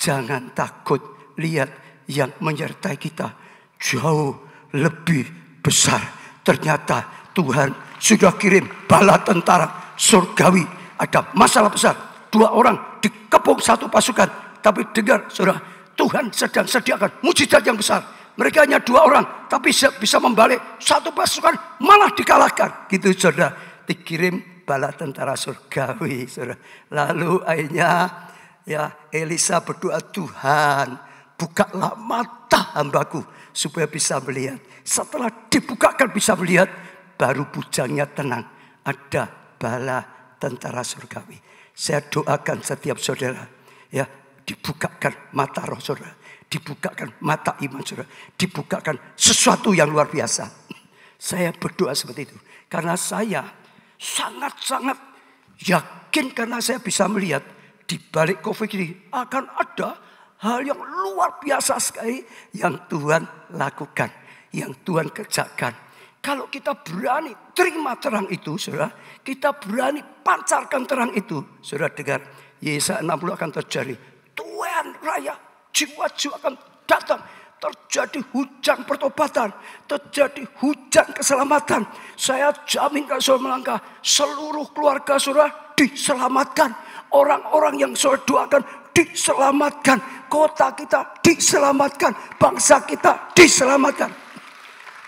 Jangan takut, lihat yang menyertai kita jauh lebih besar. Ternyata Tuhan sudah kirim bala tentara surgawi. Ada masalah besar, 2 orang dikepung satu pasukan. Tapi dengar saudara, Tuhan sedang sediakan mujizat yang besar. Mereka hanya 2 orang, tapi bisa membalik satu pasukan, malah dikalahkan. Gitu saudara, dikirim bala tentara surgawi saudara. Lalu akhirnya ya Elisa berdoa, Tuhan bukalah mata hambaku supaya bisa melihat. Setelah dibukakan bisa melihat, baru bujangnya tenang. Ada bala tentara surgawi. Saya doakan setiap saudara, ya, dibukakan mata roh saudara, dibukakan mata iman saudara, dibukakan sesuatu yang luar biasa. Saya berdoa seperti itu karena saya sangat-sangat yakin, karena saya bisa melihat di balik COVID ini akan ada hal yang luar biasa sekali yang Tuhan lakukan, yang Tuhan kerjakan. Kalau kita berani terima terang itu, saudara, kita berani pancarkan terang itu, saudara, dengar, Yesaya 60 akan terjadi. Tuhan raya, jiwa-jiwa akan datang. Terjadi hujan pertobatan, terjadi hujan keselamatan. Saya jamin kalau saudara melangkah, seluruh keluarga saudara diselamatkan. Orang-orang yang saudara doakan diselamatkan. Kota kita diselamatkan. Bangsa kita diselamatkan.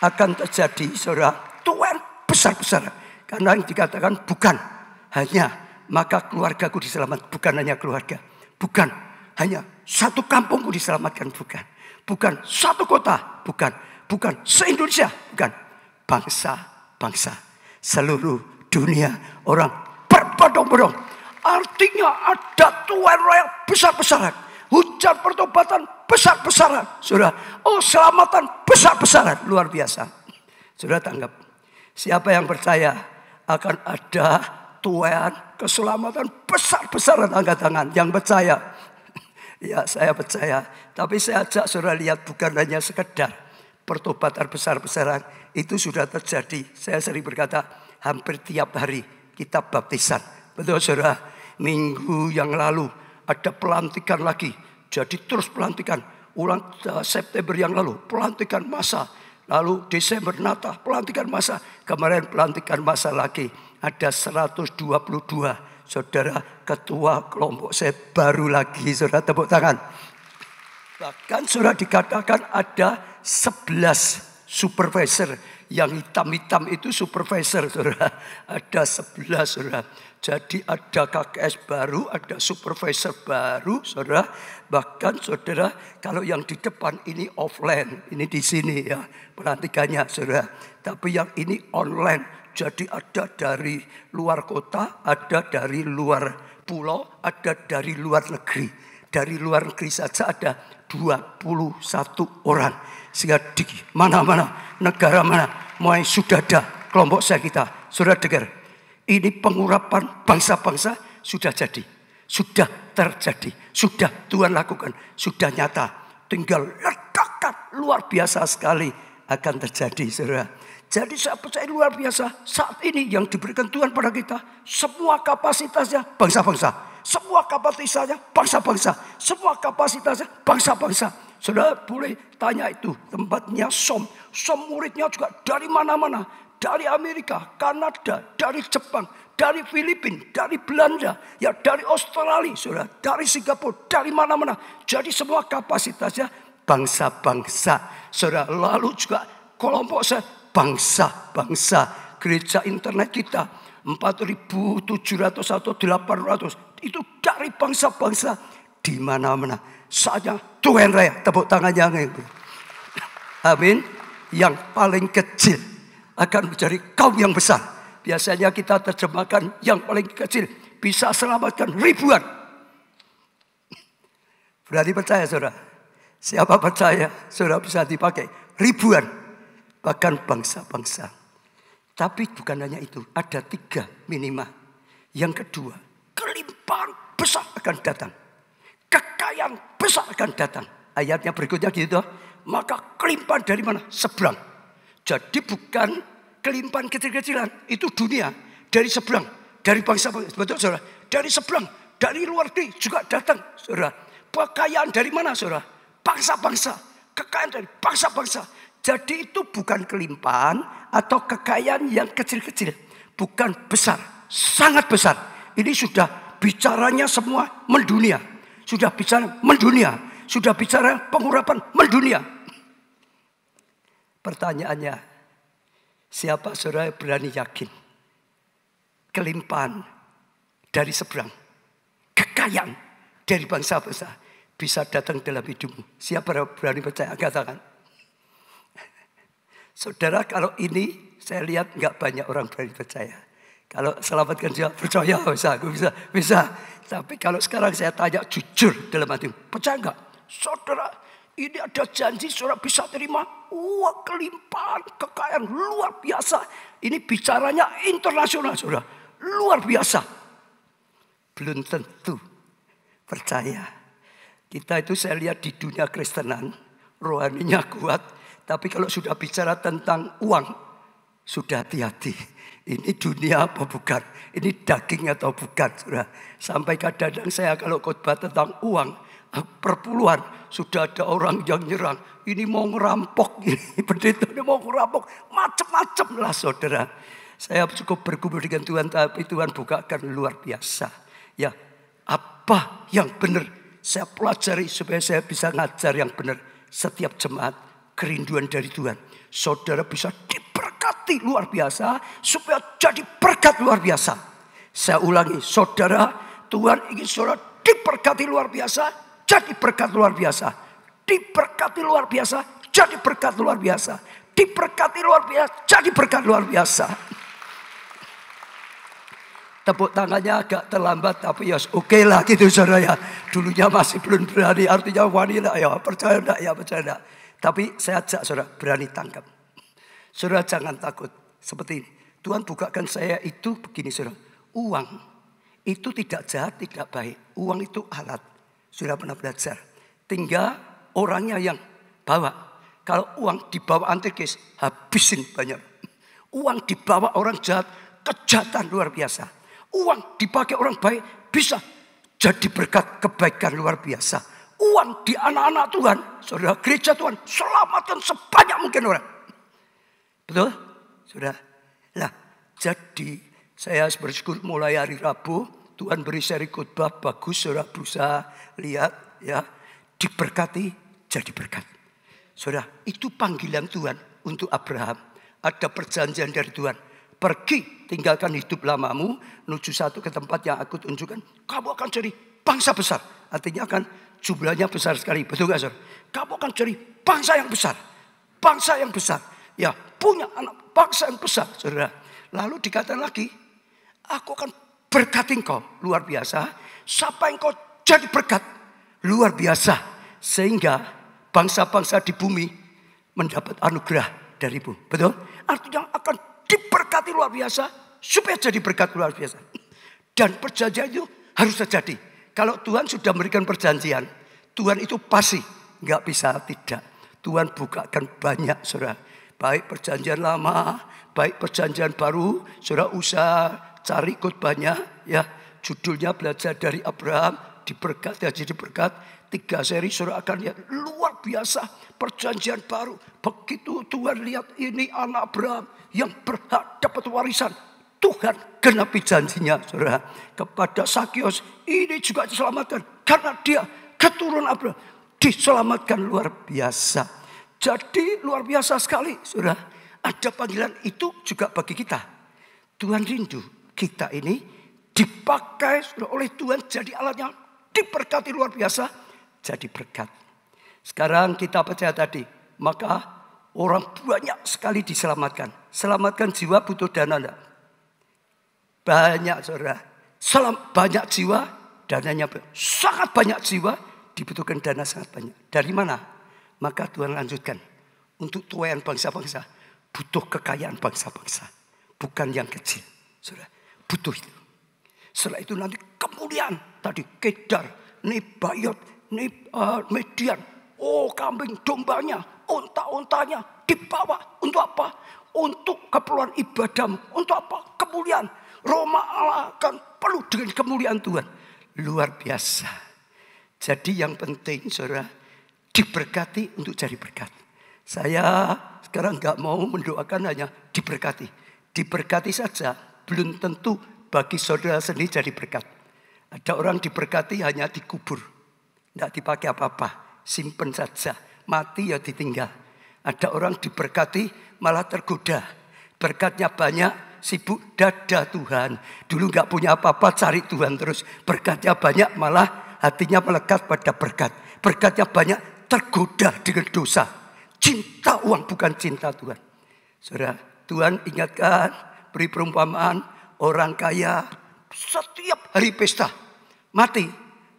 Akan terjadi saudara, Tuhan besar-besar. Karena yang dikatakan bukan hanya maka keluargaku diselamatkan. Bukan hanya keluarga. Bukan hanya satu kampungku diselamatkan. Bukan. Bukan satu kota. Bukan. Bukan se-Indonesia. Bukan. Bangsa-bangsa. Seluruh dunia orang berbondong-bondong. Artinya ada Tuhan raya besar-besaran. Hujan pertobatan besar-besaran. Saudara, oh selamatan besar-besaran. Luar biasa. Saudara tanggap. Siapa yang percaya akan ada Tuhan keselamatan besar-besaran, angkat tangan. Yang percaya. Ya, saya percaya. Tapi saya ajak saudara lihat, bukan hanya sekedar pertobatan besar-besaran. Itu sudah terjadi. Saya sering berkata, hampir tiap hari kita baptisan. Betul saudara? Minggu yang lalu ada pelantikan lagi. Jadi terus pelantikan. Ulang September yang lalu pelantikan massa. Lalu Desember Natal pelantikan massa. Kemarin pelantikan massa lagi. Ada 122 saudara ketua kelompok saya baru lagi. Saudara tepuk tangan. Bahkan saudara dikatakan ada 11 supervisor. Yang hitam-hitam itu supervisor saudara. Ada 11 saudara. Jadi ada KKS baru, ada supervisor baru, saudara. Bahkan saudara, kalau yang di depan ini offline, ini di sini ya pelantikannya, saudara. Tapi yang ini online, jadi ada dari luar kota, ada dari luar pulau, ada dari luar negeri. Dari luar negeri saja ada 21 orang. Sehingga di mana-mana, negara mana, mulai sudah ada kelompok saya kita. Saudara dengar. Ini pengurapan bangsa-bangsa sudah jadi. Sudah terjadi. Sudah Tuhan lakukan. Sudah nyata. Tinggal ledakan luar biasa sekali akan terjadi, saudara. Jadi saya percaya luar biasa. Saat ini yang diberikan Tuhan pada kita. Semua kapasitasnya bangsa-bangsa. Semua kapasitasnya bangsa-bangsa. Semua kapasitasnya bangsa-bangsa. Saudara boleh tanya itu. Tempatnya SOM. SOM muridnya juga dari mana-mana. Dari Amerika, Kanada, dari Jepang, dari Filipina, dari Belanda, ya dari Australia, saudara, dari Singapura, dari mana-mana. Jadi semua kapasitasnya bangsa-bangsa. Saudara, lalu juga kelompok saya bangsa-bangsa. Gereja internet kita 4.700 atau 800 itu dari bangsa-bangsa di mana-mana. Saatnya Tuhan raya, tepuk tangan yang itu. Amin. Yang paling kecil akan menjadi kaum yang besar. Biasanya kita terjemahkan yang paling kecil bisa selamatkan ribuan. Berarti percaya saudara? Siapa percaya saudara bisa dipakai ribuan. Bahkan bangsa-bangsa. Tapi bukan hanya itu. Ada 3 minimal. Yang kedua, kelimpahan besar akan datang. Kekayaan besar akan datang. Ayatnya berikutnya gitu. Maka kelimpahan dari mana? Seberang. Jadi bukan kelimpahan kecil-kecilan. Itu dunia. Dari seberang. Dari bangsa. Betul saudara. Dari seberang. Dari luar negeri juga datang. Saudara. Kekayaan dari mana saudara? Bangsa-bangsa. Kekayaan dari bangsa-bangsa. Jadi itu bukan kelimpahan atau kekayaan yang kecil-kecil. Bukan besar, sangat besar. Ini sudah bicaranya semua mendunia. Sudah bicara mendunia. Sudah bicara pengurapan mendunia. Pertanyaannya, siapa saudara berani yakin? Kelimpahan dari seberang, kekayaan dari bangsa-bangsa bisa datang dalam hidupmu. Siapa berani percaya? Katakan. Saudara, kalau ini saya lihat nggak banyak orang berani percaya. Kalau selamatkan dia percaya, bisa. Tapi kalau sekarang saya tanya jujur dalam hati, percaya nggak? Saudara, ini ada janji saudara bisa terima uang kelimpahan, kekayaan luar biasa. Ini bicaranya internasional saudara, luar biasa. Belum tentu percaya. Kita itu saya lihat di dunia Kristenan, rohaninya kuat. Tapi kalau sudah bicara tentang uang, sudah hati-hati. Ini dunia apa bukan? Ini daging atau bukan? Saudara. Sampai kadang-kadang saya kalau khotbah tentang uang, perpuluhan, sudah ada orang yang nyerang. Ini mau ngerampok, ini pendeta ini mau ngerampok. Macam-macam lah saudara. Saya cukup bergumul dengan Tuhan, tapi Tuhan bukakan luar biasa. Ya, apa yang benar saya pelajari supaya saya bisa ngajar yang benar. Setiap jemaat kerinduan dari Tuhan. Saudara bisa diberkati luar biasa supaya jadi berkat luar biasa. Saya ulangi, saudara, Tuhan ingin saudara diberkati luar biasa, jadi berkat luar biasa. Diberkati luar biasa, jadi berkat luar biasa. Diberkati luar biasa, jadi berkat luar biasa. Tepuk tangannya agak terlambat, tapi ya oke lah gitu saudara ya. Dulunya masih belum berani, artinya wanita ya, percaya enggak ya, percaya enggak. Tapi saya ajak saudara berani tangkap. Saudara jangan takut seperti ini. Tuhan bukakan saya itu begini saudara. Uang itu tidak jahat, tidak baik. Uang itu alat. Sudah pernah belajar. Tinggal orangnya yang bawa. Kalau uang dibawa antikis, habisin banyak. Uang dibawa orang jahat, kejahatan luar biasa. Uang dipakai orang baik, bisa jadi berkat kebaikan luar biasa. Uang di anak-anak Tuhan, saudara gereja Tuhan, selamatkan sebanyak mungkin orang. Betul? Sudah. Nah, jadi saya bersyukur mulai hari Rabu, Tuhan beri seri khotbah bagus, saudara berusaha lihat ya, diberkati jadi berkat. Saudara, itu panggilan Tuhan untuk Abraham. Ada perjanjian dari Tuhan. Pergi, tinggalkan hidup lamamu, menuju satu ke tempat yang aku tunjukkan. Kamu akan jadi bangsa besar. Artinya akan jumlahnya besar sekali. Betul gak saudara? Kamu akan jadi bangsa yang besar. Bangsa yang besar. Ya, punya anak bangsa yang besar, saudara. Lalu dikatakan lagi, aku akan berkati engkau luar biasa. Sampai engkau jadi berkat luar biasa. Sehingga bangsa-bangsa di bumi mendapat anugerah darimu. Betul? Artinya akan diberkati luar biasa supaya jadi berkat luar biasa. Dan perjanjian itu harus terjadi. Kalau Tuhan sudah memberikan perjanjian, Tuhan itu pasti nggak bisa tidak. Tuhan bukakan banyak saudara. Baik perjanjian lama, baik perjanjian baru. Saudara usaha cari khotbahnya ya. Judulnya belajar dari Abraham, diberkat ya jadi berkat. 3 seri saudara akan lihat luar biasa perjanjian baru. Begitu Tuhan lihat ini anak Abraham yang berhak dapat warisan. Tuhan genapi janjinya saudara. Kepada Sakius ini juga diselamatkan. Karena dia keturunan Abraham. Diselamatkan luar biasa. Jadi luar biasa sekali saudara. Ada panggilan itu juga bagi kita. Tuhan rindu kita ini dipakai oleh Tuhan jadi alatnya. Diberkati luar biasa. Jadi berkat. Sekarang kita percaya tadi. Maka orang banyak sekali diselamatkan. Selamatkan jiwa butuh dana enggak? Banyak saudara. Banyak jiwa dananya. Sangat banyak jiwa dibutuhkan dana sangat banyak. Dari mana? Maka Tuhan lanjutkan. Untuk tuayan bangsa-bangsa. Butuh kekayaan bangsa-bangsa. Bukan yang kecil. Saudara. Butuh itu. Setelah itu nanti kemuliaan. Tadi Kedar, Nebayot, Median. Oh kambing dombanya, unta-untanya dibawa. Untuk apa? Untuk keperluan ibadahmu. Untuk apa? Kemuliaan. Roma Allah akan penuh dengan kemuliaan Tuhan. Luar biasa. Jadi yang penting saudara, diberkati untuk jadi berkat. Saya sekarang nggak mau mendoakan hanya diberkati. Diberkati saja belum tentu bagi saudara sendiri jadi berkat. Ada orang diberkati hanya dikubur. Tidak dipakai apa-apa. Simpen saja. Mati ya ditinggal. Ada orang diberkati malah tergoda. Berkatnya banyak, sibuk dada Tuhan. Dulu nggak punya apa-apa, cari Tuhan terus. Berkatnya banyak, malah hatinya melekat pada berkat. Berkatnya banyak, tergoda dengan dosa. Cinta uang bukan cinta Tuhan. Saudara, Tuhan ingatkan, beri perumpamaan, orang kaya setiap hari pesta, mati,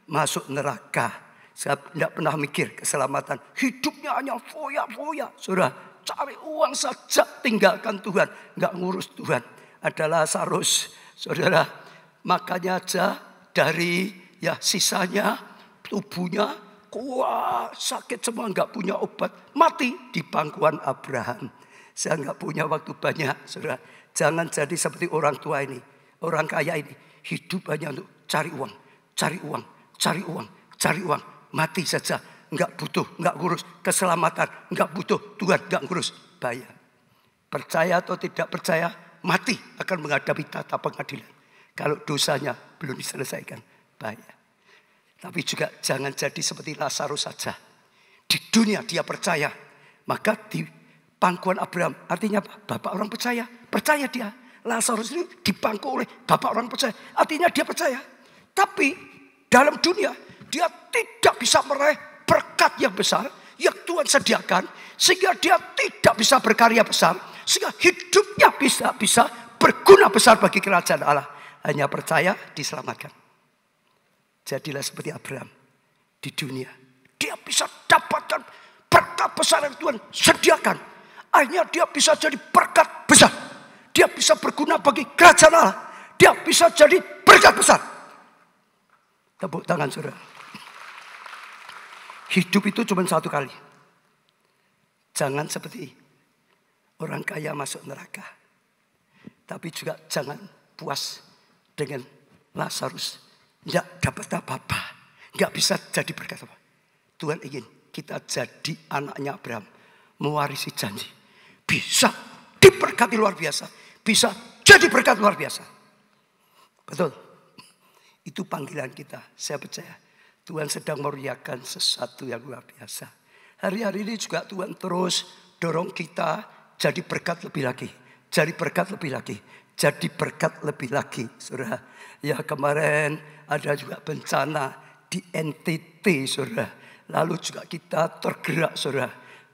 masuk neraka. Saya tidak pernah mikir keselamatan. Hidupnya hanya foya-foya. Saudara, cari uang saja, tinggalkan Tuhan. Nggak ngurus Tuhan. Ada Lazarus, saudara, makanya aja dari sisanya tubuhnya kuat, sakit semua, nggak punya obat, mati di pangkuan Abraham. Saya nggak punya waktu banyak, saudara. Jangan jadi seperti orang tua ini, orang kaya ini, hidup hanya untuk cari uang, cari uang, cari uang, cari uang, mati saja, nggak butuh, nggak ngurus keselamatan, nggak butuh Tuhan, nggak ngurus bayar. Percaya atau tidak percaya, mati akan menghadapi tata pengadilan. Kalau dosanya belum diselesaikan, bayar. Tapi juga jangan jadi seperti Lazarus saja. Di dunia dia percaya. Maka di pangkuan Abraham. Artinya apa? Bapak orang percaya. Percaya dia. Lazarus ini dipangku oleh bapak orang percaya. Artinya dia percaya. Tapi dalam dunia dia tidak bisa meraih berkat yang besar. Yang Tuhan sediakan. Sehingga dia tidak bisa berkarya besar. Sehingga hidupnya bisa berguna besar bagi kerajaan Allah. Hanya percaya diselamatkan. Jadilah seperti Abraham di dunia. Dia bisa dapatkan berkat besar yang Tuhan sediakan. Akhirnya dia bisa jadi berkat besar. Dia bisa berguna bagi kerajaan Allah. Dia bisa jadi berkat besar. Tepuk tangan saudara. Hidup itu cuma satu kali. Jangan seperti orang kaya masuk neraka. Tapi juga jangan puas dengan Lazarus. Tidak dapat apa-apa. Tidak bisa jadi berkat apa. Tuhan ingin kita jadi anaknya Abraham. Mewarisi janji. Bisa diberkati luar biasa. Bisa jadi berkat luar biasa. Betul. Itu panggilan kita. Saya percaya. Tuhan sedang meriakan sesuatu yang luar biasa. Hari-hari ini juga Tuhan terus dorong kita jadi berkat lebih lagi. Jadi berkat lebih lagi. Jadi berkat lebih lagi. Saudara. Ya kemarin ada juga bencana di NTT, saudara. Lalu juga kita tergerak, saudara.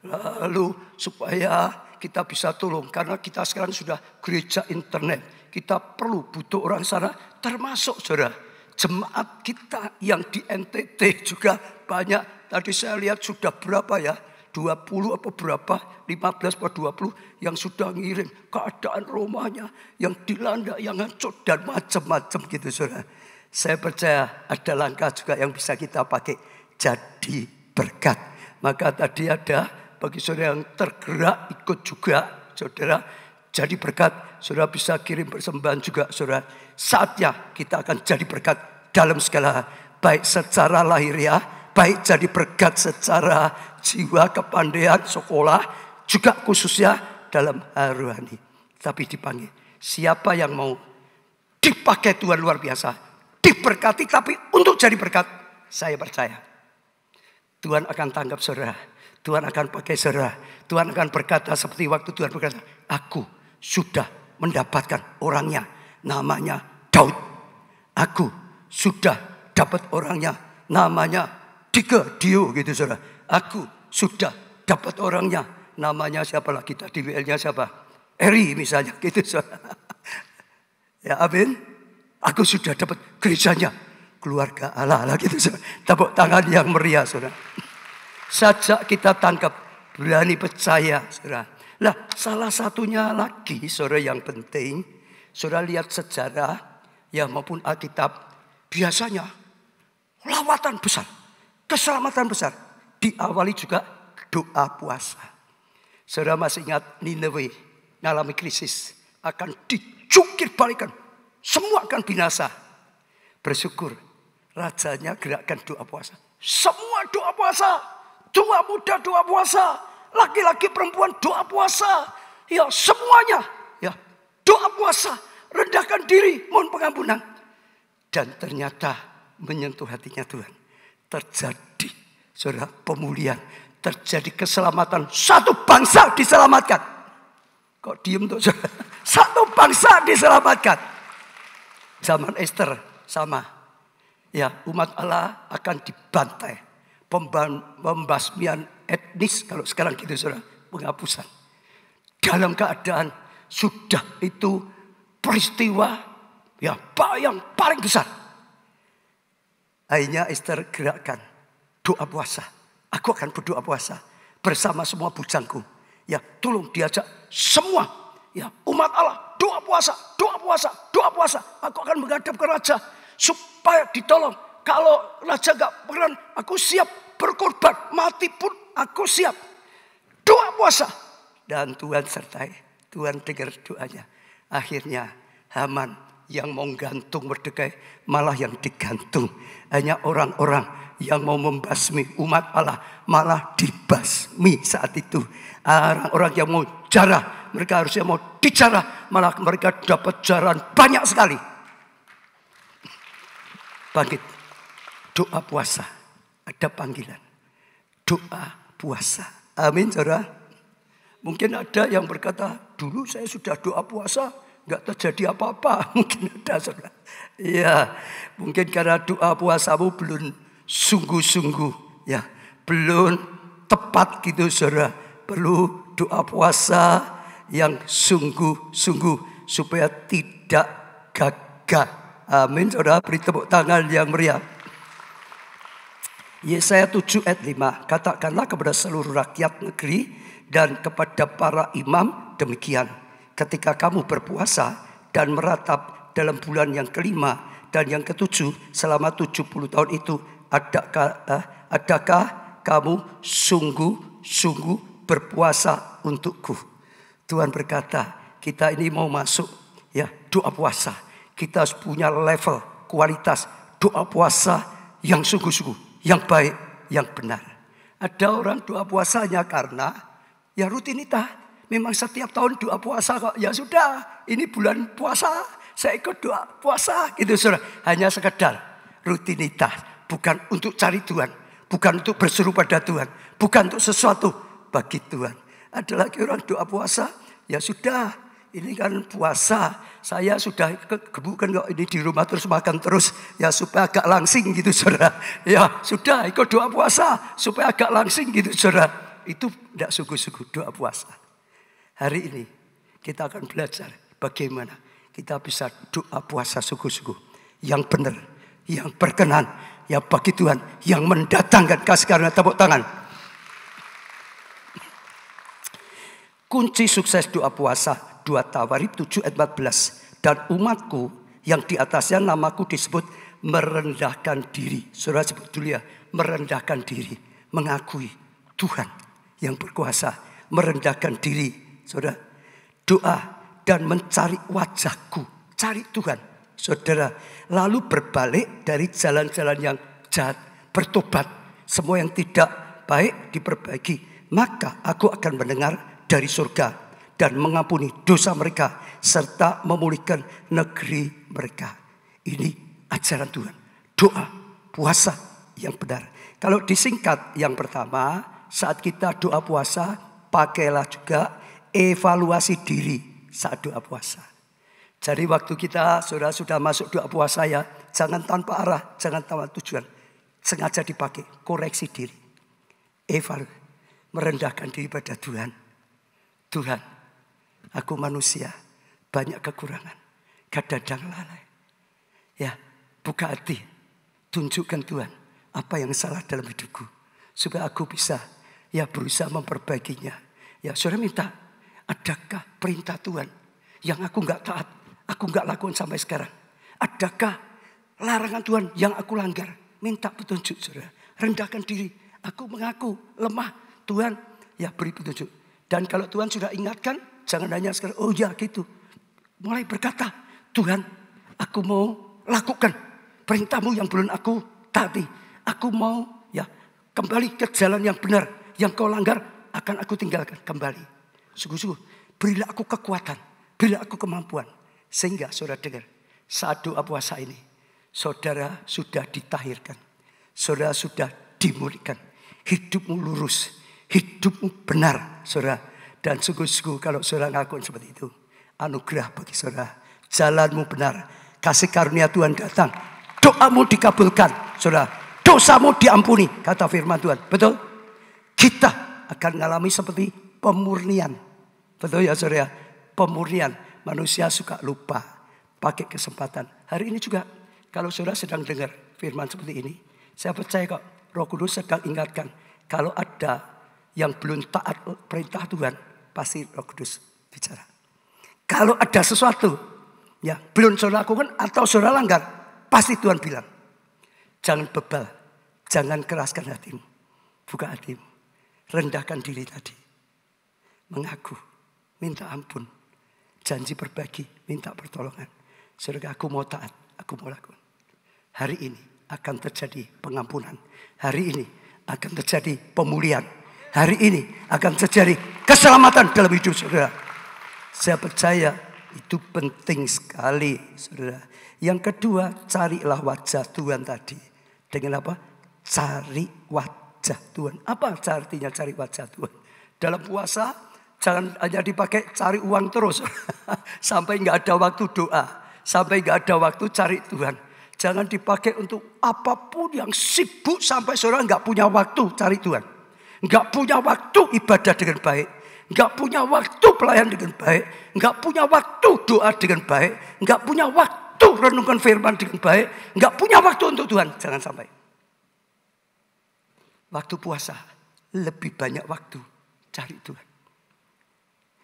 Lalu supaya kita bisa tolong. Karena kita sekarang sudah gereja internet. Kita butuh orang sana. Termasuk, saudara, jemaat kita yang di NTT juga banyak. Tadi saya lihat sudah berapa ya? 20 apa berapa? 15 atau 20 yang sudah ngirim keadaan rumahnya. Yang dilanda, yang hancur dan macam-macam gitu, saudara. Saya percaya ada langkah juga yang bisa kita pakai. Jadi berkat. Maka tadi ada bagi saudara yang tergerak ikut juga. Saudara jadi berkat. Saudara bisa kirim persembahan juga saudara. Saatnya kita akan jadi berkat dalam segala. Baik secara lahiriah. Baik jadi berkat secara jiwa, kepandaian, sekolah. Juga khususnya dalam rohani. Tapi dipanggil. Siapa yang mau dipakai Tuhan luar biasa. Diberkati tapi untuk jadi berkat. Saya percaya. Tuhan akan tangkap saudara. Tuhan akan pakai saudara. Tuhan akan berkata seperti waktu Tuhan berkata. Aku sudah mendapatkan orangnya. Namanya Daud. Aku sudah dapat orangnya. Namanya Dio gitu saudara. Aku sudah dapat orangnya. Namanya siapa lagi tadi WL-nya siapa? Eri misalnya gitu saudara. Ya amin. Aku sudah dapat gerejanya. Keluarga Allah gitu saudara. Tepuk tangan yang meriah saudara. Sajak kita tangkap. Berani percaya saudara. Nah salah satunya lagi saudara yang penting. Saudara lihat sejarah. Ya maupun Alkitab. Biasanya lawatan besar. Keselamatan besar. Diawali juga doa puasa. Saudara masih ingat Nineveh mengalami krisis. Akan dicungkir balikan. Semua akan binasa. Bersyukur. Rajanya gerakkan doa puasa. Semua doa puasa. Tua muda doa puasa. Laki-laki perempuan doa puasa. Ya semuanya. Ya doa puasa. Rendahkan diri, mohon pengampunan. Dan ternyata menyentuh hatinya Tuhan. Terjadi saudara pemulihan. Terjadi keselamatan. Satu bangsa diselamatkan. Kok diem tuh saudara? Satu bangsa diselamatkan. Zaman Esther sama. Ya umat Allah akan dibantai. Pembasmian etnis. Kalau sekarang gitu saudara. Penghapusan. Dalam keadaan sudah itu peristiwa ya yang paling besar. Akhirnya Esther gerakkan doa puasa. Aku akan berdoa puasa bersama semua bujangku. Ya, tolong diajak semua ya umat Allah doa puasa, doa puasa, doa puasa. Aku akan menghadap ke raja supaya ditolong. Kalau raja gak peran, aku siap berkorban, mati pun aku siap. Doa puasa. Dan Tuhan sertai, Tuhan dengar doanya. Akhirnya Haman yang mau gantung Mordekai malah yang digantung. Hanya orang-orang yang mau membasmi umat Allah malah dibasmi saat itu. Orang-orang yang mau jarah, mereka harusnya mau dijarah, malah mereka dapat jarahan banyak sekali. Bangkit, doa puasa, ada panggilan. Doa puasa, amin saudara. Mungkin ada yang berkata, dulu saya sudah doa puasa, gak terjadi apa-apa. Mungkin ada saudara. Ya, mungkin karena doa puasamu belum sungguh-sungguh, ya, belum tepat gitu saudara. Perlu doa puasa yang sungguh-sungguh supaya tidak gagal. Amin saudara, beri tepuk tangan yang meriah. Yesaya 7 ayat 5, katakanlah kepada seluruh rakyat negeri dan kepada para imam demikian. Ketika kamu berpuasa dan meratap dalam bulan yang kelima dan yang ketujuh selama 70 tahun itu, adakah kamu sungguh-sungguh berpuasa untukku? Tuhan berkata, kita ini mau masuk ya doa puasa. Kita harus punya level kualitas doa puasa yang sungguh-sungguh, yang baik, yang benar. Ada orang doa puasanya karena ya rutinitas. Memang setiap tahun doa puasa kok. Ya sudah, ini bulan puasa, saya ikut doa puasa gitu saudara. Hanya sekedar rutinitas, bukan untuk cari Tuhan, bukan untuk berseru pada Tuhan, bukan untuk sesuatu bagi Tuhan. Ada lagi orang doa puasa, ya sudah, ini kan puasa, saya sudah kegebukan kok ini di rumah terus makan terus, ya supaya agak langsing gitu saudara. Ya sudah, ikut doa puasa supaya agak langsing gitu saudara. Itu tidak sungguh-sungguh doa puasa. Hari ini kita akan belajar bagaimana kita bisa doa puasa sungguh-sungguh. Yang benar, yang berkenan, yang bagi Tuhan, yang mendatangkan kasih karunia. Tepuk tangan. Kunci sukses doa puasa 2 Tawarikh 7 ayat 14. Dan umatku yang di atasnya namaku disebut merendahkan diri. Saudara sebut dulu ya, merendahkan diri. Mengakui Tuhan yang berkuasa. Merendahkan diri. Saudara, doa dan mencari wajahku, cari Tuhan, saudara. Lalu berbalik dari jalan-jalan yang jahat, bertobat, semua yang tidak baik diperbaiki. Maka aku akan mendengar dari surga dan mengampuni dosa mereka serta memulihkan negeri mereka. Ini ajaran Tuhan, doa, puasa yang benar. Kalau disingkat yang pertama, saat kita doa puasa, pakailah juga evaluasi diri saat doa puasa. Jadi waktu kita sudah masuk doa puasa ya, jangan tanpa arah, jangan tanpa tujuan. Sengaja dipakai, koreksi diri. Evaluasi, merendahkan diri pada Tuhan. Tuhan, aku manusia, banyak kekurangan, kadang-kadang lalai. Ya, buka hati, tunjukkan Tuhan apa yang salah dalam hidupku. Supaya aku bisa ya berusaha memperbaikinya. Ya saudara minta, adakah perintah Tuhan yang aku gak taat, aku gak lakukan sampai sekarang? Adakah larangan Tuhan yang aku langgar? Minta petunjuk saudara. Rendahkan diri, aku mengaku lemah. Tuhan ya beri petunjuk. Dan kalau Tuhan sudah ingatkan, jangan hanya sekarang, oh ya gitu. Mulai berkata, Tuhan aku mau lakukan perintahmu yang belum aku taati. Aku mau ya Kembali ke jalan yang benar. Yang kau langgar akan aku tinggalkan kembali. Sungguh-sungguh, berilah aku kekuatan. Berilah aku kemampuan. Sehingga saudara dengar, saat doa puasa ini, saudara sudah ditahirkan. Saudara sudah dimurnikan. Hidupmu lurus. Hidupmu benar, saudara. Dan sungguh-sungguh kalau saudara ngakuin seperti itu, anugerah bagi saudara. Jalanmu benar. Kasih karunia Tuhan datang. Doamu dikabulkan, saudara. Dosamu diampuni, kata firman Tuhan. Betul? Kita akan mengalami seperti pemurnian. Betul ya saudara? Pemurnian. Manusia suka lupa. Pakai kesempatan. Hari ini juga, kalau saudara sedang dengar firman seperti ini, saya percaya kok Roh Kudus sedang ingatkan. Kalau ada yang belum taat perintah Tuhan, pasti Roh Kudus bicara. Kalau ada sesuatu yang belum saudara lakukan atau saudara langgar, pasti Tuhan bilang. Jangan bebal, jangan keraskan hatimu. Buka hatimu, rendahkan diri tadi. Mengaku, minta ampun. Janji berbagi, minta pertolongan. Saudara, aku mau taat, aku mau lakukan. Hari ini akan terjadi pengampunan. Hari ini akan terjadi pemulihan. Hari ini akan terjadi keselamatan dalam hidup saudara. Saya percaya itu penting sekali saudara. Yang kedua, carilah wajah Tuhan tadi. Dengan apa? Cari wajah Tuhan. Apa artinya cari wajah Tuhan? Dalam puasa jangan hanya dipakai cari uang terus. Sampai nggak ada waktu doa. Sampai nggak ada waktu cari Tuhan. Jangan dipakai untuk apapun yang sibuk sampai saudara nggak punya waktu cari Tuhan. Nggak punya waktu ibadah dengan baik. Nggak punya waktu pelayan dengan baik. Nggak punya waktu doa dengan baik. Nggak punya waktu renungkan firman dengan baik. Nggak punya waktu untuk Tuhan. Jangan sampai. Waktu puasa lebih banyak waktu cari Tuhan.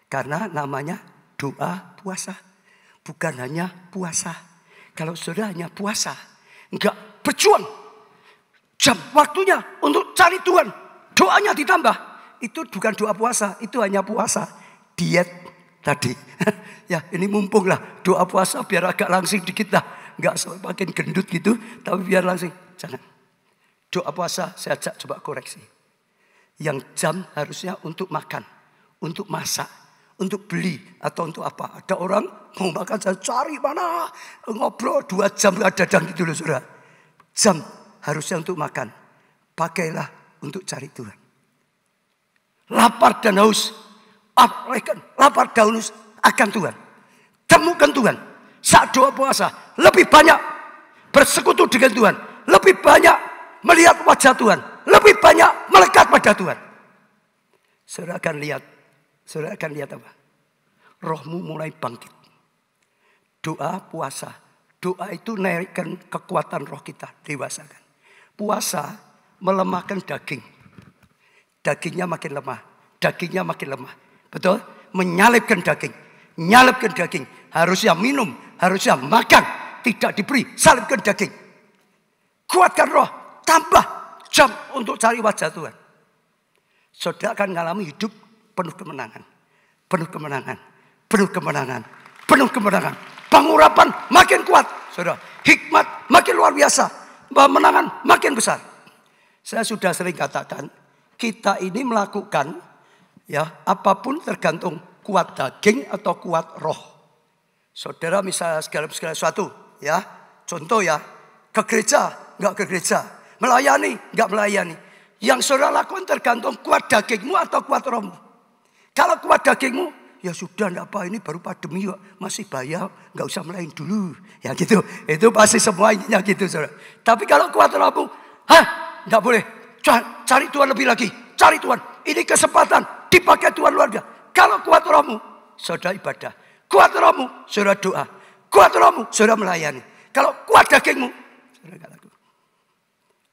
Karena namanya doa puasa. Bukan hanya puasa. Kalau saudara hanya puasa, enggak berjuang. Jam waktunya untuk cari Tuhan. Doanya ditambah. Itu bukan doa puasa, itu hanya puasa. Diet tadi. Ya ini mumpung lah doa puasa biar agak langsing dikit lah. Enggak makin gendut gitu, tapi biar langsing. Jangan. Doa puasa saya ajak coba koreksi. Yang jam harusnya untuk makan, untuk masak, untuk beli atau untuk apa. Ada orang mau makan saya cari mana. Ngobrol 2 jam gak dadang gitu loh saudara. Jam harusnya untuk makan. Pakailah untuk cari Tuhan. Lapar dan haus. Lapar dan haus akan Tuhan. Temukan Tuhan. Saat doa puasa lebih banyak bersekutu dengan Tuhan. Lebih banyak melihat wajah Tuhan. Lebih banyak melekat pada Tuhan. Saudara akan lihat apa? Rohmu mulai bangkit. Doa puasa. Doa itu naikkan kekuatan roh kita. Dewasakan. Puasa melemahkan daging. Dagingnya makin lemah. Dagingnya makin lemah. Betul? Menyalipkan daging. Nyalipkan daging. Harusnya minum. Harusnya makan. Tidak diberi. Salibkan daging. Kuatkan roh. Tambah jam untuk cari wajah Tuhan. Saudara akan mengalami hidup penuh kemenangan. Penuh kemenangan. Penuh kemenangan. Penuh kemenangan. Pengurapan makin kuat. Saudara. Hikmat makin luar biasa. Kemenangan makin besar. Saya sudah sering katakan. Kita ini melakukan. Ya, apapun tergantung kuat daging atau kuat roh. Saudara misalnya segala sesuatu. Ya. Contoh ya. Ke gereja. Enggak ke gereja. Melayani. Enggak melayani. Yang saudara lakukan tergantung kuat dagingmu atau kuat rohmu. Kalau kuat dagingmu, ya sudah enggak apa, ini baru pandemi kok, masih bayar, enggak usah melayani dulu. Ya gitu, itu pasti semuanya gitu saudara. Tapi kalau kuat rohmu, enggak boleh, cari Tuhan lebih lagi, cari Tuhan. Ini kesempatan, dipakai Tuhan luar biasa. Kalau kuat rohmu, saudara ibadah. Kuat rohmu, saudara doa. Kuat rohmu, saudara melayani. Kalau kuat dagingmu, saudara enggak laku.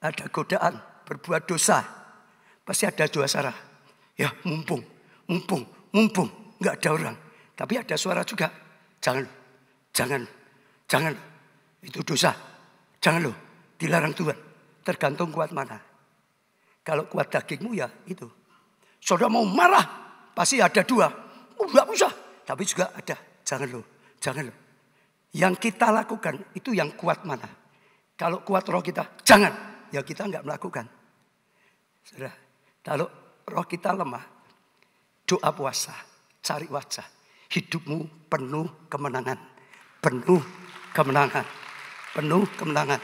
Ada godaan. Berbuat dosa. Pasti ada dua cara. Ya mumpung. Enggak ada orang. Tapi ada suara juga. Jangan. Itu dosa. Jangan loh. Dilarang Tuhan. Tergantung kuat mana. Kalau kuat dagingmu ya itu. Saudara mau marah. Pasti ada dua. Enggak usah. Tapi juga ada. Jangan loh. Yang kita lakukan itu yang kuat mana. Kalau kuat roh kita. Jangan. Ya kita enggak melakukan. Saudara, kalau roh kita lemah, doa puasa, cari wajah. Hidupmu penuh kemenangan. Penuh kemenangan. Penuh kemenangan.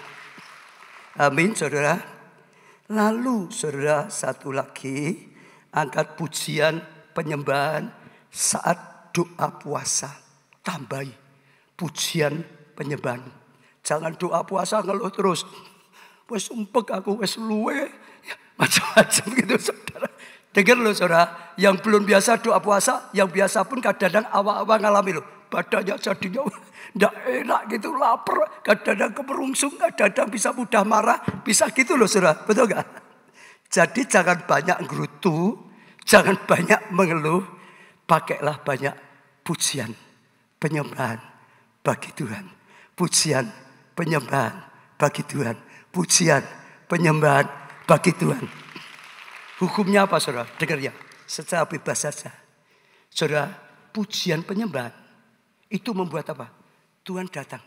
Amin, saudara. Lalu saudara, satu lagi, angkat pujian penyembahan saat doa puasa. Tambahi pujian penyembahan. Jangan doa puasa ngeluh terus. Wes umpek aku, wes luwe. Ya, macam-macam gitu saudara. Dengar loh saudara, yang belum biasa doa puasa, yang biasa pun kadang-kadang awal-awal ngalami loh. Badannya jadinya tidak enak gitu, lapar. Kadang-kadang kemerungsung, kadang-kadang bisa mudah marah. Bisa gitu loh saudara, betul gak? Jadi jangan banyak gerutu, jangan banyak mengeluh. Pakailah banyak pujian, penyembahan bagi Tuhan. Pujian, penyembahan bagi Tuhan. Pujian, penyembahan bagi Tuhan. Hukumnya apa saudara? Dengar ya, secara bebas saja. Saudara, pujian penyembahan itu membuat apa? Tuhan datang.